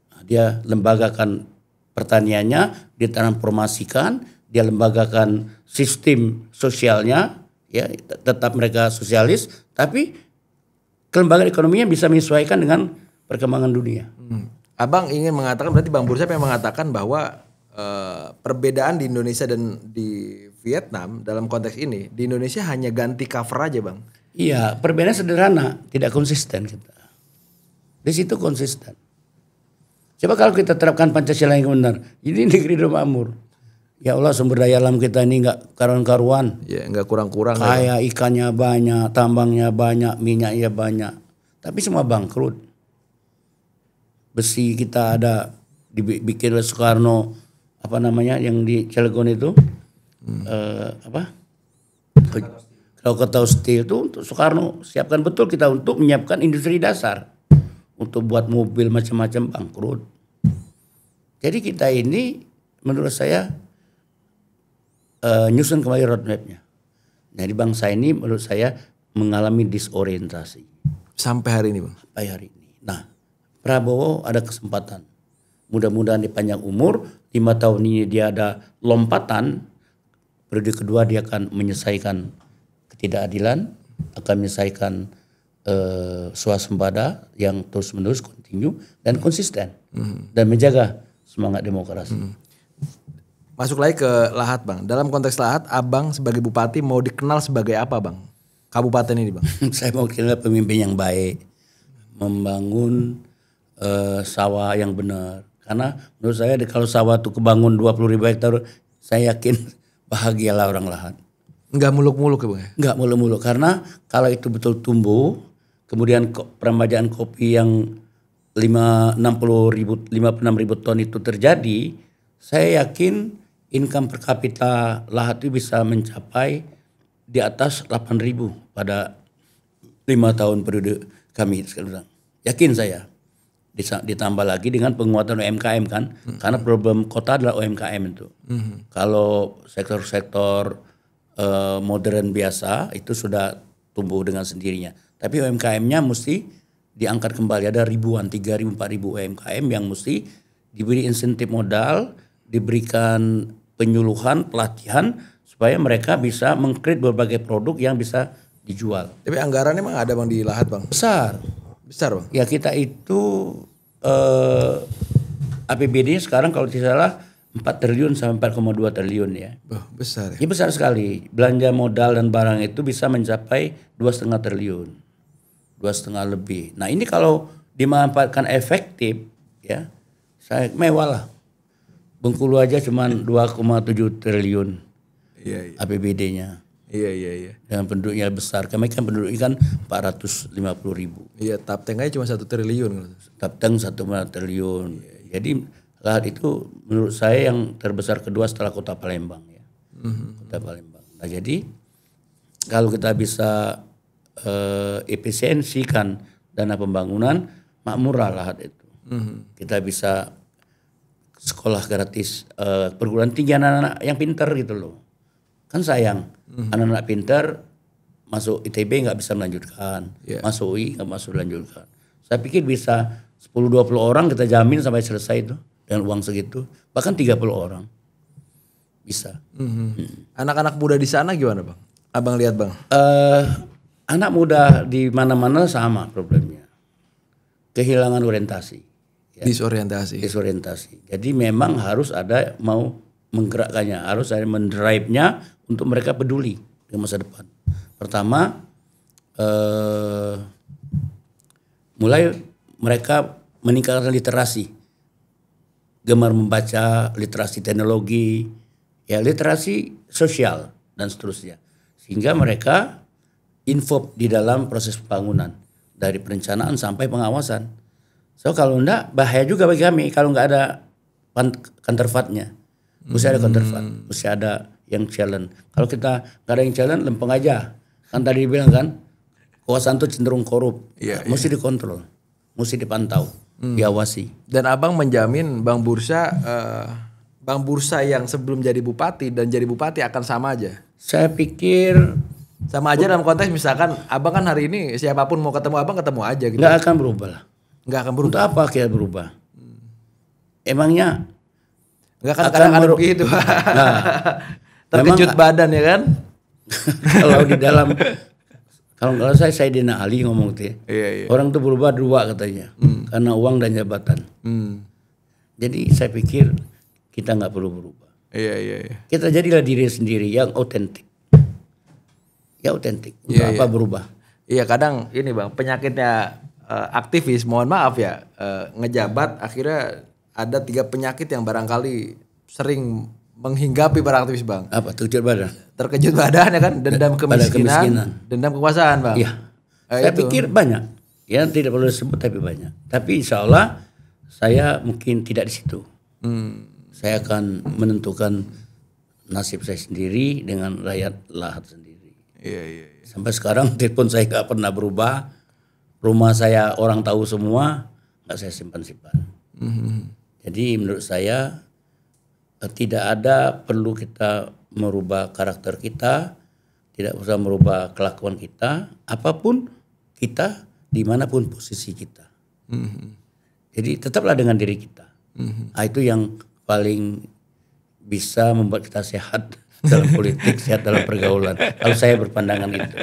Nah, dia lembagakan pertaniannya, dia transformasikan, dia lembagakan sistem sosialnya, ya tetap mereka sosialis, tapi kelembagaan ekonominya bisa menyesuaikan dengan perkembangan dunia. Abang ingin mengatakan, berarti Bang Bursap yang mengatakan bahwa perbedaan di Indonesia dan di Vietnam dalam konteks ini, di Indonesia hanya ganti cover aja Bang. Iya, perbedaannya sederhana, tidak konsisten kita. Di situ konsisten. Coba kalau kita terapkan Pancasila yang benar, ini negeri makmur. Ya Allah, sumber daya alam kita ini nggak karuan-karuan. Ya, nggak kurang-kurang. Kaya ikannya banyak, tambangnya banyak, minyaknya banyak. Tapi semua bangkrut. Besi kita ada dibikin oleh Soekarno, apa namanya yang di Cilegon itu, Krakatau Steel itu untuk Soekarno siapkan betul kita untuk menyiapkan industri dasar untuk buat mobil macam-macam bangkrut. Jadi kita ini menurut saya nyusun kembali roadmapnya. Jadi bangsa ini menurut saya mengalami disorientasi. Sampai hari ini Bang? Sampai hari ini. Nah Prabowo ada kesempatan. Mudah-mudahan di panjang umur, 5 tahun ini dia ada lompatan. Periode kedua dia akan menyelesaikan ketidakadilan, akan menyelesaikan swasembada yang terus-menerus continue dan konsisten. Dan menjaga semangat demokrasi. Masuk lagi ke Lahat Bang. Dalam konteks Lahat, Abang sebagai bupati mau dikenal sebagai apa Bang? Kabupaten ini Bang. Saya mau dikenal pemimpin yang baik. Membangun sawah yang benar. Karena menurut saya kalau sawah itu kebangun 20.000 hektar, saya yakin bahagialah orang Lahat. Enggak muluk-muluk ya Bang? Enggak muluk-muluk. Karena kalau itu betul tumbuh, kemudian peremajaan kopi yang 56.000 ton itu terjadi, saya yakin income per kapita Lahat itu bisa mencapai di atas 8.000 pada 5 tahun periode kami sekarang. Yakin saya. Ditambah lagi dengan penguatan UMKM kan, karena problem kota adalah UMKM itu. Kalau sektor-sektor modern biasa itu sudah tumbuh dengan sendirinya. Tapi UMKM-nya mesti diangkat kembali, ada ribuan, 3.000, 4.000 UMKM yang mesti diberi insentif modal, diberikan penyuluhan, pelatihan supaya mereka bisa meng-create berbagai produk yang bisa dijual. Tapi anggarannya emang ada Bang di Lahat Bang? Besar Bang. Ya kita itu APBD sekarang kalau tidak salah 4 triliun sampai 4,2 triliun ya. Besar ya? Ya besar sekali. Belanja modal dan barang itu bisa mencapai 2,5 triliun. 2,5 lebih. Nah ini kalau dimanfaatkan efektif ya, saya mewah lah. Bengkulu aja cuma 2,7 triliun APBD-nya. Iya. Dengan penduduknya besar. Kami kan penduduknya kan 450.000. Iya, Tapteng aja cuma 1 triliun. Tapteng 1 triliun. Jadi Lahat itu menurut saya yang terbesar kedua setelah Kota Palembang ya. Kota Palembang. Nah jadi kalau kita bisa efisiensikan dana pembangunan, makmurlah Lahat itu. Kita bisa sekolah gratis perguruan tinggi anak-anak yang pintar gitu loh. Kan sayang anak-anak pintar masuk ITB nggak bisa melanjutkan, masuk UI nggak masuk melanjutkan. Saya pikir bisa 10-20 orang kita jamin sampai selesai itu dengan uang segitu, bahkan 30 orang bisa. Anak-anak muda di sana gimana Bang? Abang lihat Bang? Anak muda di mana-mana sama problemnya, kehilangan orientasi. Ya. Disorientasi. Jadi memang harus ada mau menggerakkannya, harus ada mendrive-nya untuk mereka peduli dengan masa depan. Pertama, mulai mereka meningkatkan literasi, gemar membaca, literasi teknologi, ya literasi sosial dan seterusnya, sehingga mereka involved di dalam proses pembangunan dari perencanaan sampai pengawasan. So kalau enggak bahaya juga bagi kami kalau enggak ada counterpartnya. Mesti ada counterpart, mesti ada yang challenge. Kalau kita enggak ada yang challenge, lempeng aja. Kan tadi dibilang kan, kekuasaan itu cenderung korup. Mesti dikontrol, mesti dipantau, diawasi. Dan Abang menjamin Bang Bursa yang sebelum jadi bupati dan jadi bupati akan sama aja? Saya pikir sama aja dalam konteks misalkan Abang kan hari ini siapapun mau ketemu Abang ketemu aja gitu. Enggak akan berubah lah. Enggak akan berubah. Untuk apa kita berubah? Emangnya enggak kadang-kadang begitu. Nah, terkejut badan ya kan? Kalau di dalam kalau saya Saidina Ali ngomong tuh ya. Orang tuh berubah dua katanya. Karena uang dan jabatan. Jadi saya pikir kita nggak perlu berubah. Iya. Kita jadilah diri sendiri yang otentik. Ya otentik. Untuk apa berubah? Iya kadang ini Bang penyakitnya aktivis, mohon maaf ya, ngejabat akhirnya ada 3 penyakit yang barangkali sering menghinggapi para aktivis Bang. Apa? Terkejut badan ya kan, dendam kemiskinan, dendam kekuasaan Bang. Iya. Saya pikir banyak, ya tidak perlu disebut tapi banyak. Tapi insya Allah saya mungkin tidak di situ. Saya akan menentukan nasib saya sendiri dengan rakyat lahat sendiri. Iya. Sampai sekarang telepon saya nggak pernah berubah. Rumah saya orang tahu semua, nggak saya simpan-simpan. Jadi menurut saya tidak ada perlu kita merubah karakter kita, tidak usah merubah kelakuan kita, apapun kita, dimanapun posisi kita. Jadi tetaplah dengan diri kita. Nah, itu yang paling bisa membuat kita sehat dalam politik, sehat dalam pergaulan. Kalau saya berpandangan itu.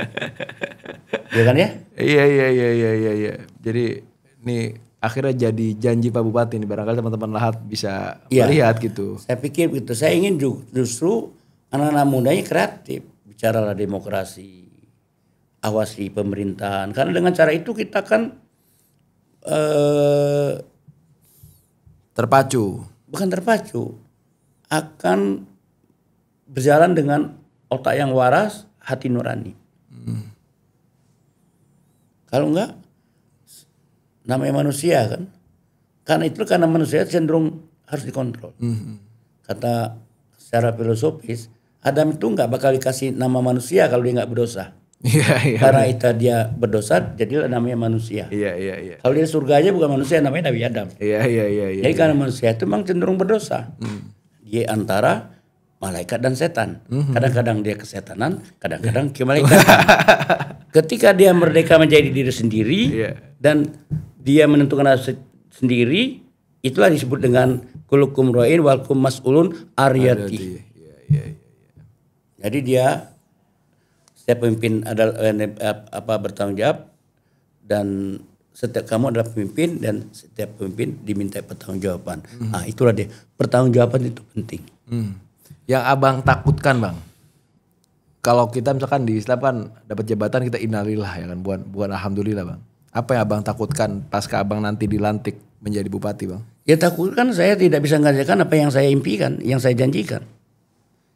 Ya kan ya? Iya. Jadi ini akhirnya jadi janji Pak Bupati nih, barangkali teman-teman Lahat bisa melihat gitu. Saya pikir begitu. Saya ingin justru anak-anak mudanya kreatif, bicaralah demokrasi, awasi pemerintahan. Karena dengan cara itu kita kan bukan terpacu, akan berjalan dengan otak yang waras, hati nurani. Kalau enggak, namanya manusia kan. Karena manusia cenderung harus dikontrol. Kata secara filosofis, Adam itu enggak bakal dikasih nama manusia kalau dia enggak berdosa. Karena itu dia berdosa, jadilah namanya manusia. Iya. Kalau dia surga aja bukan manusia, namanya Nabi Adam. Iya. Jadi karena manusia itu memang cenderung berdosa. Dia antara malaikat dan setan. Kadang-kadang dia kesetanan, kadang-kadang kemalaikatan. Ketika dia merdeka menjadi diri sendiri dan dia menentukan sendiri, itulah disebut dengan kulukum ra'in walkum mas'ulun aryati. Jadi dia setiap pemimpin adalah bertanggung jawab, dan setiap kamu adalah pemimpin dan setiap pemimpin diminta pertanggungjawaban. Nah, itulah dia, pertanggungjawaban itu penting. Yang Abang takutkan Bang, kalau kita misalkan di Islam kan dapat jabatan kita innalillah ya kan, bukan alhamdulillah Bang. Apa yang Abang takutkan pasca Abang nanti dilantik menjadi bupati Bang? Ya takutkan saya tidak bisa mengerjakan apa yang saya impikan, yang saya janjikan.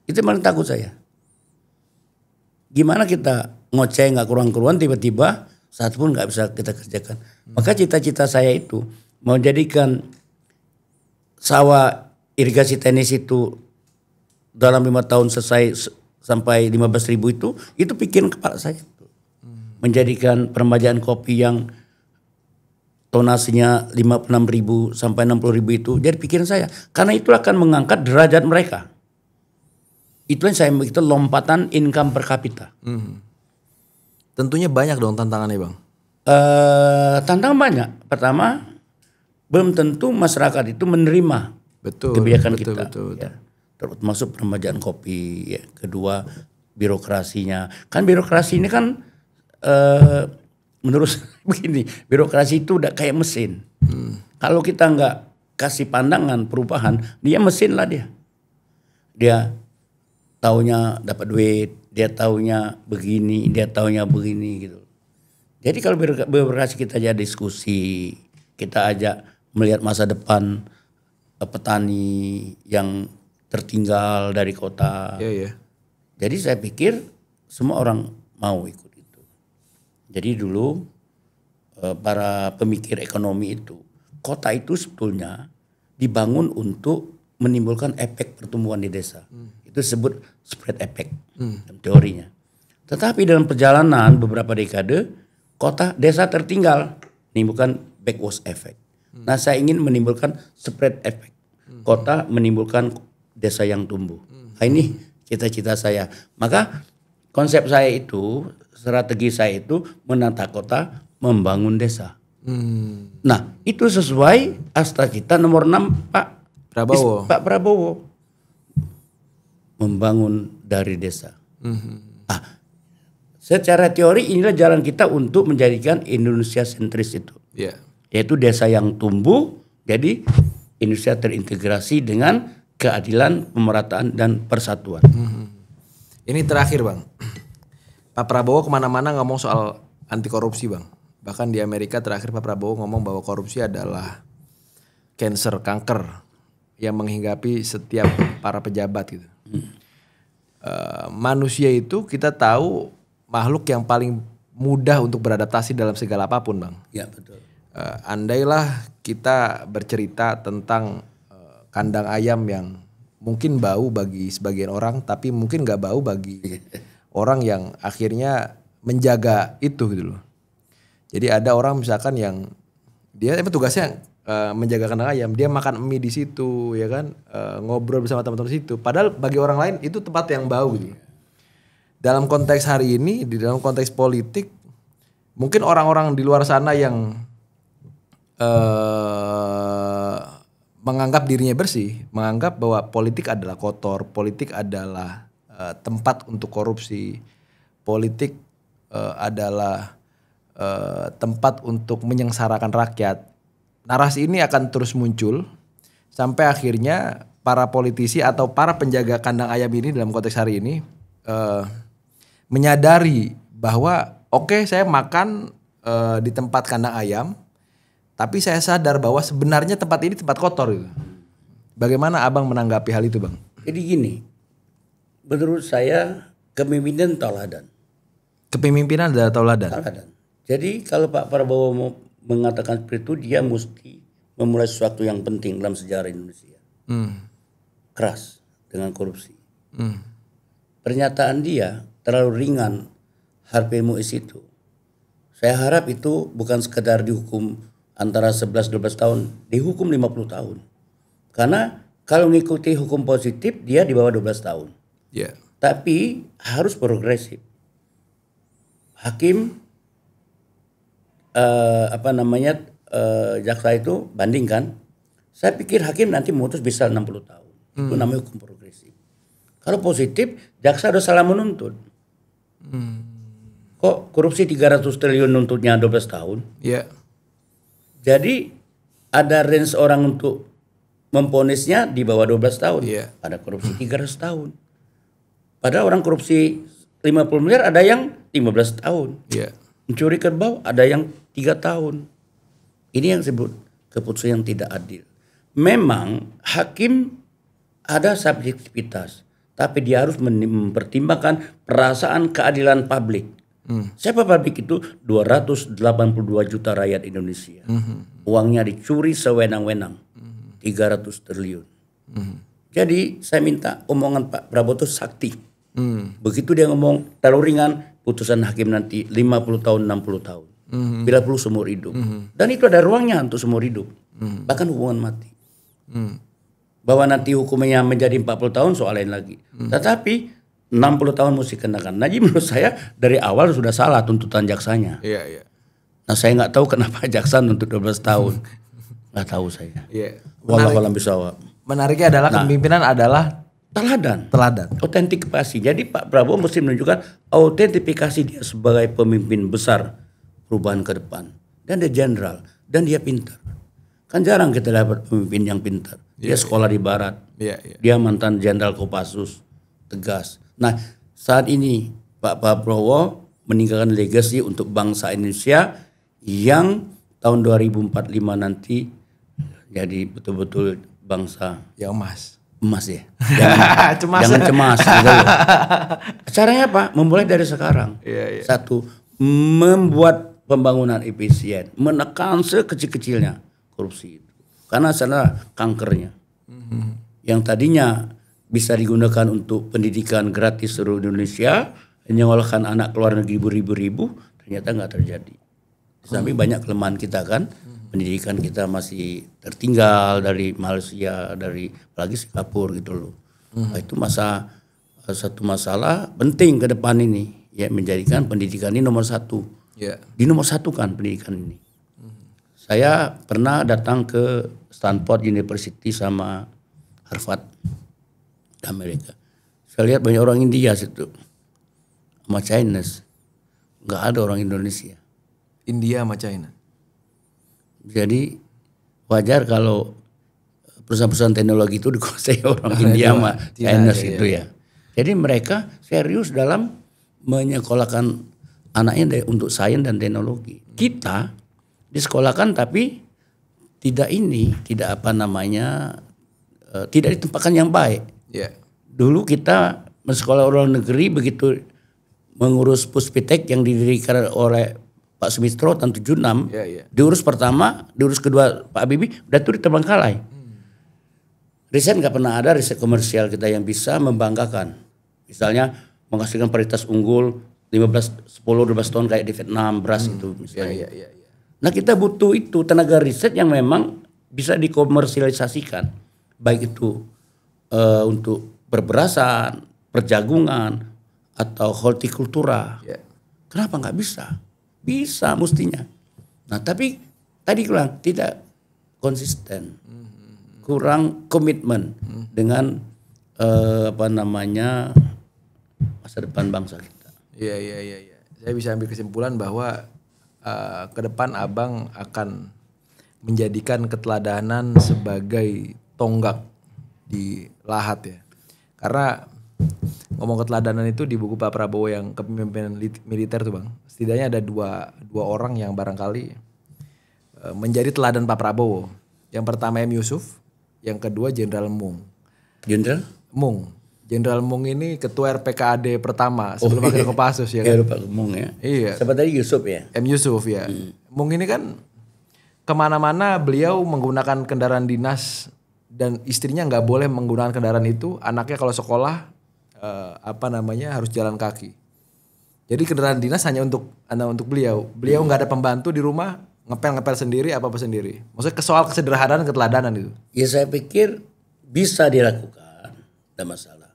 Itu yang paling takut saya. Gimana kita ngoceh nggak keruan-keruan, tiba-tiba satu pun nggak bisa kita kerjakan. Maka cita-cita saya itu mau jadikan sawah irigasi tenis itu dalam 5 tahun selesai sampai 15.000 itu pikiran kepala saya. Menjadikan peremajaan kopi yang tonasinya 56.000 sampai 60.000 itu jadi pikiran saya. Karena itu akan mengangkat derajat mereka. Itu yang saya itu lompatan income per kapita. Tentunya banyak dong tantangannya Bang. Tantangan banyak. Pertama, belum tentu masyarakat itu menerima kebijakan kita. Betul. Ya. Termasuk peremajaan kopi. Ya. Kedua, birokrasinya. Kan birokrasi ini kan menurut begini, birokrasi itu udah kayak mesin. Kalau kita nggak kasih pandangan perubahan, dia mesin lah dia. Dia taunya dapat duit, dia taunya begini, dia taunya begini gitu. Jadi kalau birokrasi kita aja diskusi, kita ajak melihat masa depan petani yang tertinggal dari kota. Yeah. Jadi saya pikir semua orang mau ikut itu. Jadi dulu para pemikir ekonomi itu, kota itu sebetulnya dibangun untuk menimbulkan efek pertumbuhan di desa. Itu disebut spread effect teorinya. Tetapi dalam perjalanan beberapa dekade, desa tertinggal, menimbulkan backwash effect. Nah saya ingin menimbulkan spread effect. Kota menimbulkan desa yang tumbuh. Nah, ini cita-cita saya. Maka konsep saya itu, strategi saya itu menata kota, membangun desa. Nah itu sesuai Astra Cita nomor 6 Pak Prabowo. Membangun dari desa. Secara teori inilah jalan kita untuk menjadikan Indonesia sentris itu. Yaitu desa yang tumbuh, jadi Indonesia terintegrasi dengan keadilan, pemerataan, dan persatuan. Ini terakhir Bang. Pak Prabowo kemana-mana ngomong soal anti korupsi Bang. Bahkan di Amerika terakhir Pak Prabowo ngomong bahwa korupsi adalah kanker yang menghinggapi setiap para pejabat gitu. Manusia itu kita tahu makhluk yang paling mudah untuk beradaptasi dalam segala apapun Bang. Ya betul. Andailah kita bercerita tentang kandang ayam yang mungkin bau bagi sebagian orang, tapi mungkin gak bau bagi orang yang akhirnya menjaga itu gitu loh. Jadi ada orang misalkan yang dia tugasnya menjaga kandang ayam, dia makan mie di situ, ya kan, ngobrol bersama teman-teman di situ. Padahal bagi orang lain itu tempat yang bau gitu. Dalam konteks hari ini, di dalam konteks politik, mungkin orang-orang di luar sana yang menganggap dirinya bersih, menganggap bahwa politik adalah kotor, politik adalah tempat untuk korupsi, politik adalah tempat untuk menyengsarakan rakyat. Narasi ini akan terus muncul sampai akhirnya para politisi atau para penjaga kandang ayam ini dalam konteks hari ini menyadari bahwa oke, saya makan di tempat kandang ayam, tapi saya sadar bahwa sebenarnya tempat ini tempat kotor gitu. Bagaimana Abang menanggapi hal itu Bang? Jadi gini, menurut saya kepemimpinan teladan. Kepemimpinan adalah teladan. Jadi kalau Pak Prabowo mau mengatakan seperti itu, dia mesti memulai sesuatu yang penting dalam sejarah Indonesia. Keras dengan korupsi. Pernyataan dia terlalu ringan, Harvey Muiz itu. Saya harap itu bukan sekedar dihukum antara 11-12 tahun, dihukum 50 tahun. Karena kalau mengikuti hukum positif, dia di bawah 12 tahun. Yeah. Tapi harus progresif. Hakim jaksa itu bandingkan. Saya pikir hakim nanti memutus bisa 60 tahun. Itu namanya hukum progresif. Kalau positif, jaksa udah salah menuntut. Kok korupsi 300 triliun nuntutnya 12 tahun? Iya. Jadi ada range orang untuk memponisnya di bawah 12 tahun. Iya. Ada korupsi 300 tahun. Padahal orang korupsi 50 miliar ada yang 15 tahun. Iya. Mencuri kerbau ada yang 3 tahun. Ini yang disebut keputusan yang tidak adil. Memang hakim ada subjektivitas, tapi dia harus mempertimbangkan perasaan keadilan publik. Siapa publik itu? 282 juta rakyat Indonesia. Uangnya dicuri sewenang-wenang. 300 triliun. Jadi saya minta omongan Pak Prabowo itu sakti. Begitu dia ngomong terlalu ringan, putusan hakim nanti 50 tahun, 60 tahun. Bila perlu seumur hidup. Dan itu ada ruangnya untuk seumur hidup. Bahkan hukuman mati. Bahwa nanti hukumannya menjadi 40 tahun soal lain lagi. Tetapi 60 tahun mesti kenakan. Nah, jadi menurut saya dari awal sudah salah tuntutan jaksanya. Iya. Nah, saya nggak tahu kenapa jaksa nuntut 12 tahun. Nggak tahu saya. Iya. Wallahualam bisawab. Menariknya adalah kepemimpinan adalah teladan. Autentifikasi. Jadi Pak Prabowo mesti menunjukkan autentifikasi dia sebagai pemimpin besar perubahan ke depan. Dan dia jenderal. Dan dia pintar. Kan jarang kita dapat pemimpin yang pintar. Dia sekolah di barat. Dia mantan jenderal Kopassus. Tegas. Nah, saat ini Pak Prabowo meninggalkan legasi untuk bangsa Indonesia yang tahun 2045 nanti jadi betul-betul bangsa yang emas ya. Jangan cemas. Gitu. Caranya apa? Memulai dari sekarang. Satu, membuat pembangunan efisien, menekan sekecil-kecilnya korupsi itu. Karena sana kankernya. Yang tadinya bisa digunakan untuk pendidikan gratis seluruh Indonesia, menyekolahkan anak keluar negeri beribu-ribu, ternyata nggak terjadi. Sampai banyak kelemahan kita kan, pendidikan kita masih tertinggal dari Malaysia, dari apalagi Singapura gitu loh. Nah, itu satu masalah penting ke depan ini, ya menjadikan pendidikan ini nomor satu. Di nomor satu kan pendidikan ini. Saya pernah datang ke Stanford University sama Harvard Amerika. Saya lihat banyak orang India situ, sama Chinese, nggak ada orang Indonesia. India sama China. Jadi wajar kalau perusahaan-perusahaan teknologi itu dikuasai orang India sama Chinese gitu ya. Jadi mereka serius dalam menyekolahkan anaknya untuk sains dan teknologi. Kita disekolahkan tapi tidak ditempatkan yang baik. Dulu kita sekolah orang negeri begitu mengurus Puspitek yang didirikan oleh Pak Sumitro tahun 76. Diurus pertama, diurus kedua Pak Habibie, udah tuh diterbangkalai. Riset nggak pernah ada riset komersial kita yang bisa membanggakan. Misalnya menghasilkan varietas unggul 10-12 tahun kayak di Vietnam, beras itu misalnya. Nah, kita butuh itu tenaga riset yang memang bisa dikomersialisasikan. Baik itu untuk perberasan, perjagungan, atau hortikultura. Kenapa nggak bisa? Bisa mestinya. Nah, tapi tadi kurang tidak konsisten, kurang komitmen dengan masa depan bangsa kita. Iya. Saya bisa ambil kesimpulan bahwa ke depan Abang akan menjadikan keteladanan sebagai tonggak di lahat ya. Karena ngomong keteladanan itu di buku Pak Prabowo yang kepemimpinan militer tuh Bang. Setidaknya ada dua orang yang barangkali menjadi teladan Pak Prabowo. Yang pertama M. Yusuf, yang kedua Jenderal Mung. Jenderal Mung ini ketua RPKAD pertama sebelum akhirnya Kopassus ya kan. Pak Mung ya. Iya. Siapa tadi Yusuf ya? M. Yusuf ya. Mung ini kan kemana-mana beliau menggunakan kendaraan dinas dan istrinya nggak boleh menggunakan kendaraan itu. Anaknya kalau sekolah harus jalan kaki. Jadi kendaraan dinas hanya untuk beliau. Beliau nggak ada pembantu di rumah, ngepel sendiri apa sendiri. Maksudnya soal kesederhanaan, keteladanan itu. Ya saya pikir bisa dilakukan, tidak masalah.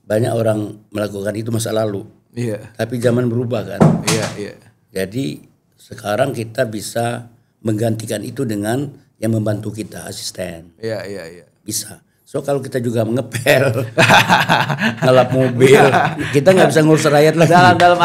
Banyak orang melakukan itu masa lalu. Iya. Tapi zaman berubah kan. Iya. Jadi sekarang kita bisa menggantikan itu dengan yang membantu kita, asisten. Iya. Bisa. So kalau kita juga mengepel, ngelap mobil, kita nggak bisa ngurus rakyat lagi. Dalam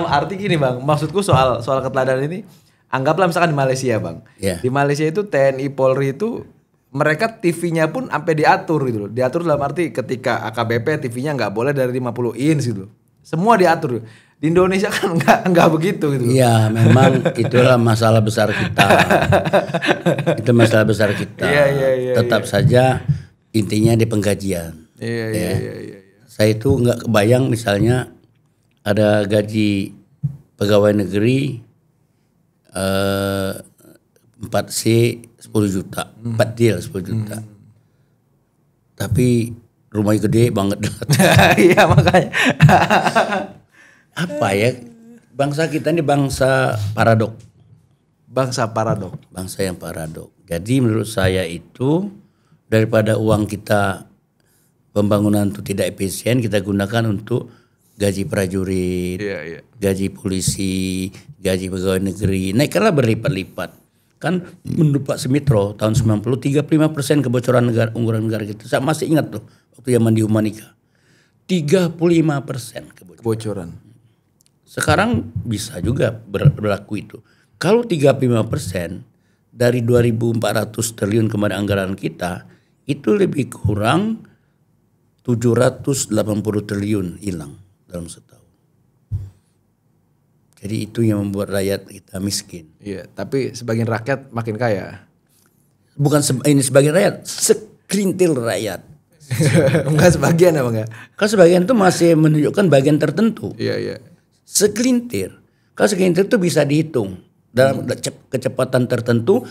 arti gini bang, maksudku soal keteladanan ini, anggaplah misalkan di Malaysia bang, di Malaysia itu TNI Polri itu mereka TV-nya pun sampai diatur gitu loh. Diatur dalam arti ketika AKBP TV-nya nggak boleh dari 50 inch gitu. Semua diatur. Di Indonesia kan nggak begitu gitu. Iya, memang itulah masalah besar kita. Itu masalah besar kita. Iya. Tetap saja intinya di penggajian. Iya. Saya itu nggak kebayang misalnya ada gaji pegawai negeri 4C 10 juta, 4 deal 10 juta. Tapi rumahnya gede banget. Iya makanya. Apa ya? Bangsa kita ini bangsa paradok. Bangsa paradok. Bangsa yang paradok. Jadi menurut saya itu daripada uang kita pembangunan itu tidak efisien, kita gunakan untuk gaji prajurit, gaji polisi, gaji pegawai negeri. Naikkanlah berlipat-lipat. Kan menurut Pak Sumitro tahun 90 35% kebocoran anggaran negara kita. Saya masih ingat tuh waktu zaman di Humanika. 35% kebocoran. Sekarang bisa juga berlaku itu. Kalau 35% dari 2.400 triliun kemarin anggaran kita, itu lebih kurang 780 triliun hilang dalam setahun. Jadi itu yang membuat rakyat kita miskin. Iya, tapi sebagian rakyat makin kaya. Bukan ini sebagian rakyat, sekelintir rakyat. Enggak sebagian apa enggak? Kan sebagian itu masih menunjukkan bagian tertentu. Iya. Segelintir. Kalau segelintir itu bisa dihitung dalam kecepatan tertentu.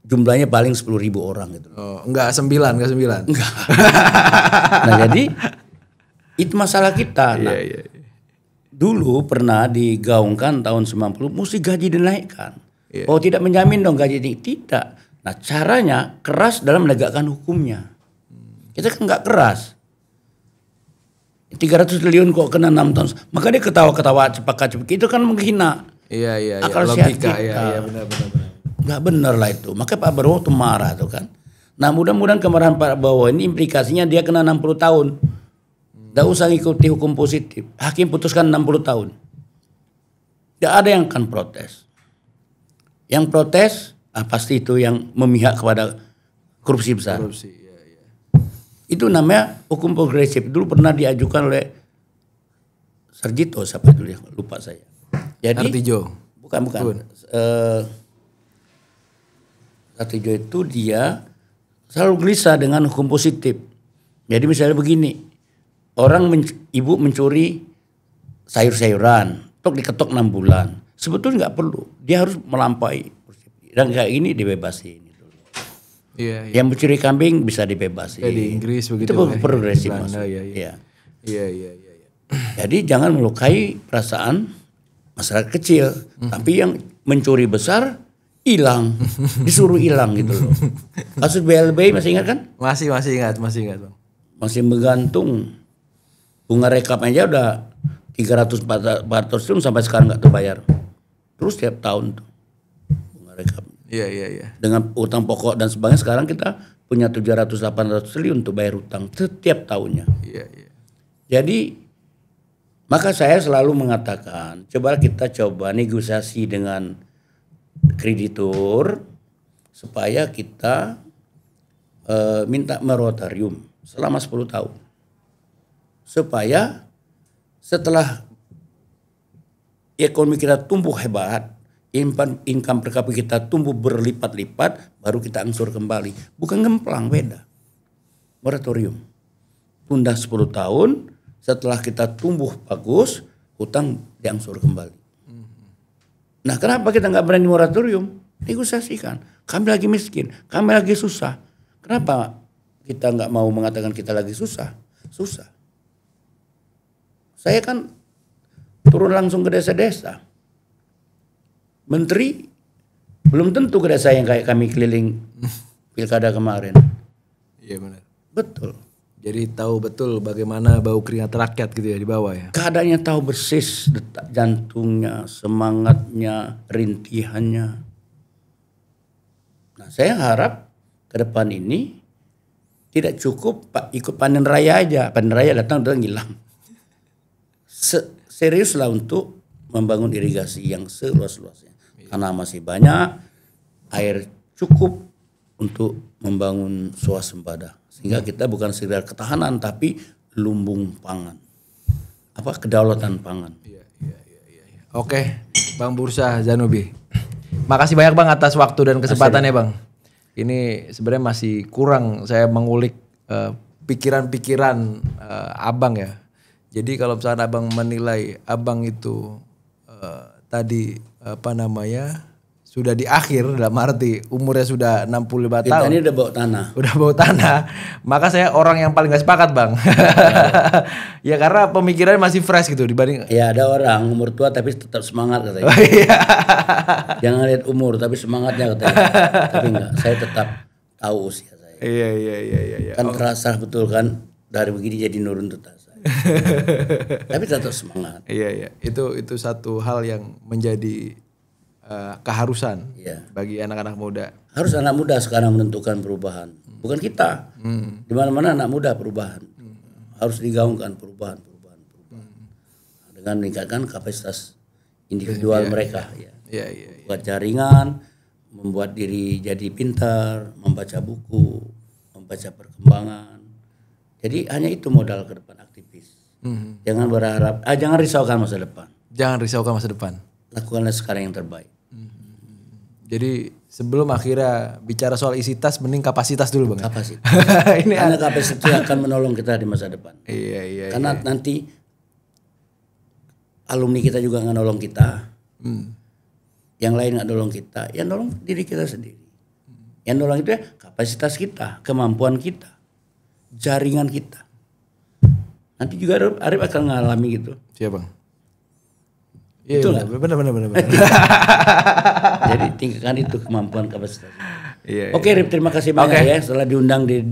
Jumlahnya paling 10.000 orang gitu. Oh, enggak 9. Enggak. Nah jadi itu masalah kita. Nah, iya. Dulu pernah digaungkan tahun 90 mesti gaji dinaikkan. Iya. Oh tidak menjamin dong gaji ini. Tidak. Nah caranya keras dalam menegakkan hukumnya. Kita kan nggak keras. 300 triliun kok kena 6 tahun. Maka dia ketawa-ketawa cepak-cepak. Itu kan menghina. Iya. Akal sehat kita. Iya, benar. Nggak benar lah itu. Maka Pak Prabowo tuh marah tuh kan. Nah mudah-mudahan kemarahan Pak Prabowo ini implikasinya dia kena 60 tahun. Nggak usah ngikuti hukum positif. Hakim putuskan 60 tahun. Nggak ada yang akan protes. Yang protes pasti itu yang memihak kepada korupsi besar. Korupsi. Itu namanya hukum progresif. Dulu pernah diajukan oleh Sarjito, siapa dulu ya, lupa saya. Jadi Artijo. Bukan. Sarjito itu dia selalu gelisah dengan hukum positif. Jadi misalnya begini, ibu mencuri sayur-sayuran, diketok 6 bulan. Sebetulnya nggak perlu, dia harus melampaui. Dan kayak ini dibebasin. Iya. Yang mencuri kambing bisa dibebasi. Di Inggris begitu. Itu progresif maksudnya. Iya. Jadi jangan melukai perasaan masyarakat kecil. Tapi yang mencuri besar hilang, disuruh hilang gitu loh. Kasus BLBI masih ingat kan? Masih ingat Bang. Masih menggantung. Bunga rekap aja udah 300-400 triliun sampai sekarang nggak terbayar. Terus tiap tahun tuh bunga rekap. Iya. Dengan utang pokok dan sebagainya sekarang kita punya 700-800 triliun untuk bayar utang setiap tahunnya. Iya. Jadi maka saya selalu mengatakan coba negosiasi dengan kreditur supaya kita minta moratorium selama 10 tahun. Supaya setelah ekonomi kita tumbuh hebat, income per kapita kita tumbuh berlipat-lipat, baru kita angsur kembali. Bukan ngemplang, beda. Moratorium. Tunda 10 tahun, setelah kita tumbuh bagus, hutang diangsur kembali. Nah kenapa kita nggak berani moratorium? Negosiasikan. Kami lagi miskin, kami lagi susah. Kenapa kita nggak mau mengatakan kita lagi susah? Susah. Saya kan turun langsung ke desa-desa. Menteri belum tentu ke desa yang kayak kami keliling pilkada kemarin. Iya benar. Betul. Jadi tahu betul bagaimana bau keringat rakyat gitu ya di bawah ya. Keadaannya tahu persis detak jantungnya, semangatnya, rintihannya. Nah saya harap ke depan ini tidak cukup Pak ikut panen raya aja. Panen raya datang hilang. Seriuslah untuk membangun irigasi yang seluas-luasnya. Karena masih banyak air cukup untuk membangun swasembada. Sehingga kita bukan sekedar ketahanan tapi lumbung pangan. Kedaulatan pangan. Iya. Oke, Bang Bursa Zanubi. Makasih banyak Bang atas waktu dan kesempatannya Bang. Ini sebenarnya masih kurang saya mengulik pikiran-pikiran Abang ya. Jadi kalau misalnya Abang menilai Abang itu tadi sudah di akhir, dalam arti umurnya sudah 65 Kita tahun. ini udah bawa tanah. Udah bau tanah. Maka saya orang yang paling gak sepakat, Bang. Ya karena pemikirannya masih fresh gitu dibanding. Ya ada orang umur tua tapi tetap semangat katanya. Oh, iya. Jangan lihat umur tapi semangatnya katanya. Tapi enggak, saya tetap tahu usia saya. Iya. Kan terasa betul kan dari begini jadi nurun tutas saya. Tapi tetap semangat. Iya. Itu satu hal yang menjadi keharusan bagi anak-anak muda. Harus anak muda sekarang menentukan perubahan. Bukan kita. Di mana-mana anak muda perubahan. Harus digaungkan perubahan. Dengan meningkatkan kapasitas individual mereka. Buat jaringan, membuat diri jadi pintar, membaca buku, membaca perkembangan. Jadi hanya itu modal ke depan aktivis. Jangan berharap, jangan risaukan masa depan. Jangan risaukan masa depan. Lakukanlah sekarang yang terbaik. Jadi sebelum akhirnya bicara soal isi tas, mending kapasitas dulu, Bang. Kapasitas. Karena kapasitas itu akan menolong kita di masa depan. Iya. Karena nanti alumni kita juga nggak nolong kita. Yang lain nggak nolong kita, ya nolong diri kita sendiri. Yang nolong itu ya kapasitas kita, kemampuan kita, jaringan kita. Nanti juga Arif akan mengalami gitu. Siapa, Bang? Iya, benar. Jadi tingkatkan itu kemampuan kapasitas. Iya. Oke, Rip, terima kasih banyak ya setelah diundang di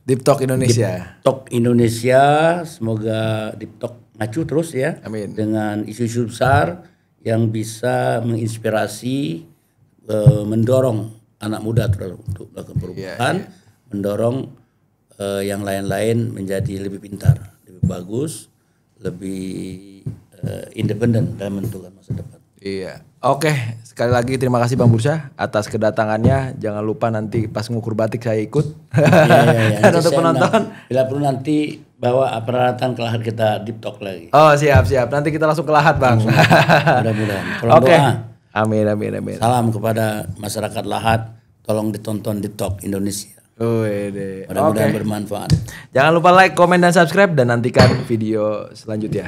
Deep Talk Indonesia. Deep Talk Indonesia, semoga Deep Talk ngacu terus ya. Amin. Dengan isu-isu besar yang bisa menginspirasi, mendorong anak muda untuk melakukan perubahan, mendorong yang lain-lain menjadi lebih pintar, lebih bagus, lebih independen dalam menentukan masa depan. Iya. Oke, sekali lagi terima kasih Bang Bursa atas kedatangannya. Jangan lupa nanti pas ngukur batik saya ikut. Iya. Dan untuk penonton, bila perlu nanti bawa peralatan ke Lahat kita Deep Talk lagi. Oh, siap. Nanti kita langsung ke Lahat, Bang. Mudah-mudahan. Oke. Amin. Salam kepada masyarakat Lahat. Tolong ditonton Deep Talk Indonesia. Mudah-mudahan bermanfaat. Jangan lupa like, komen, dan subscribe dan nantikan video selanjutnya.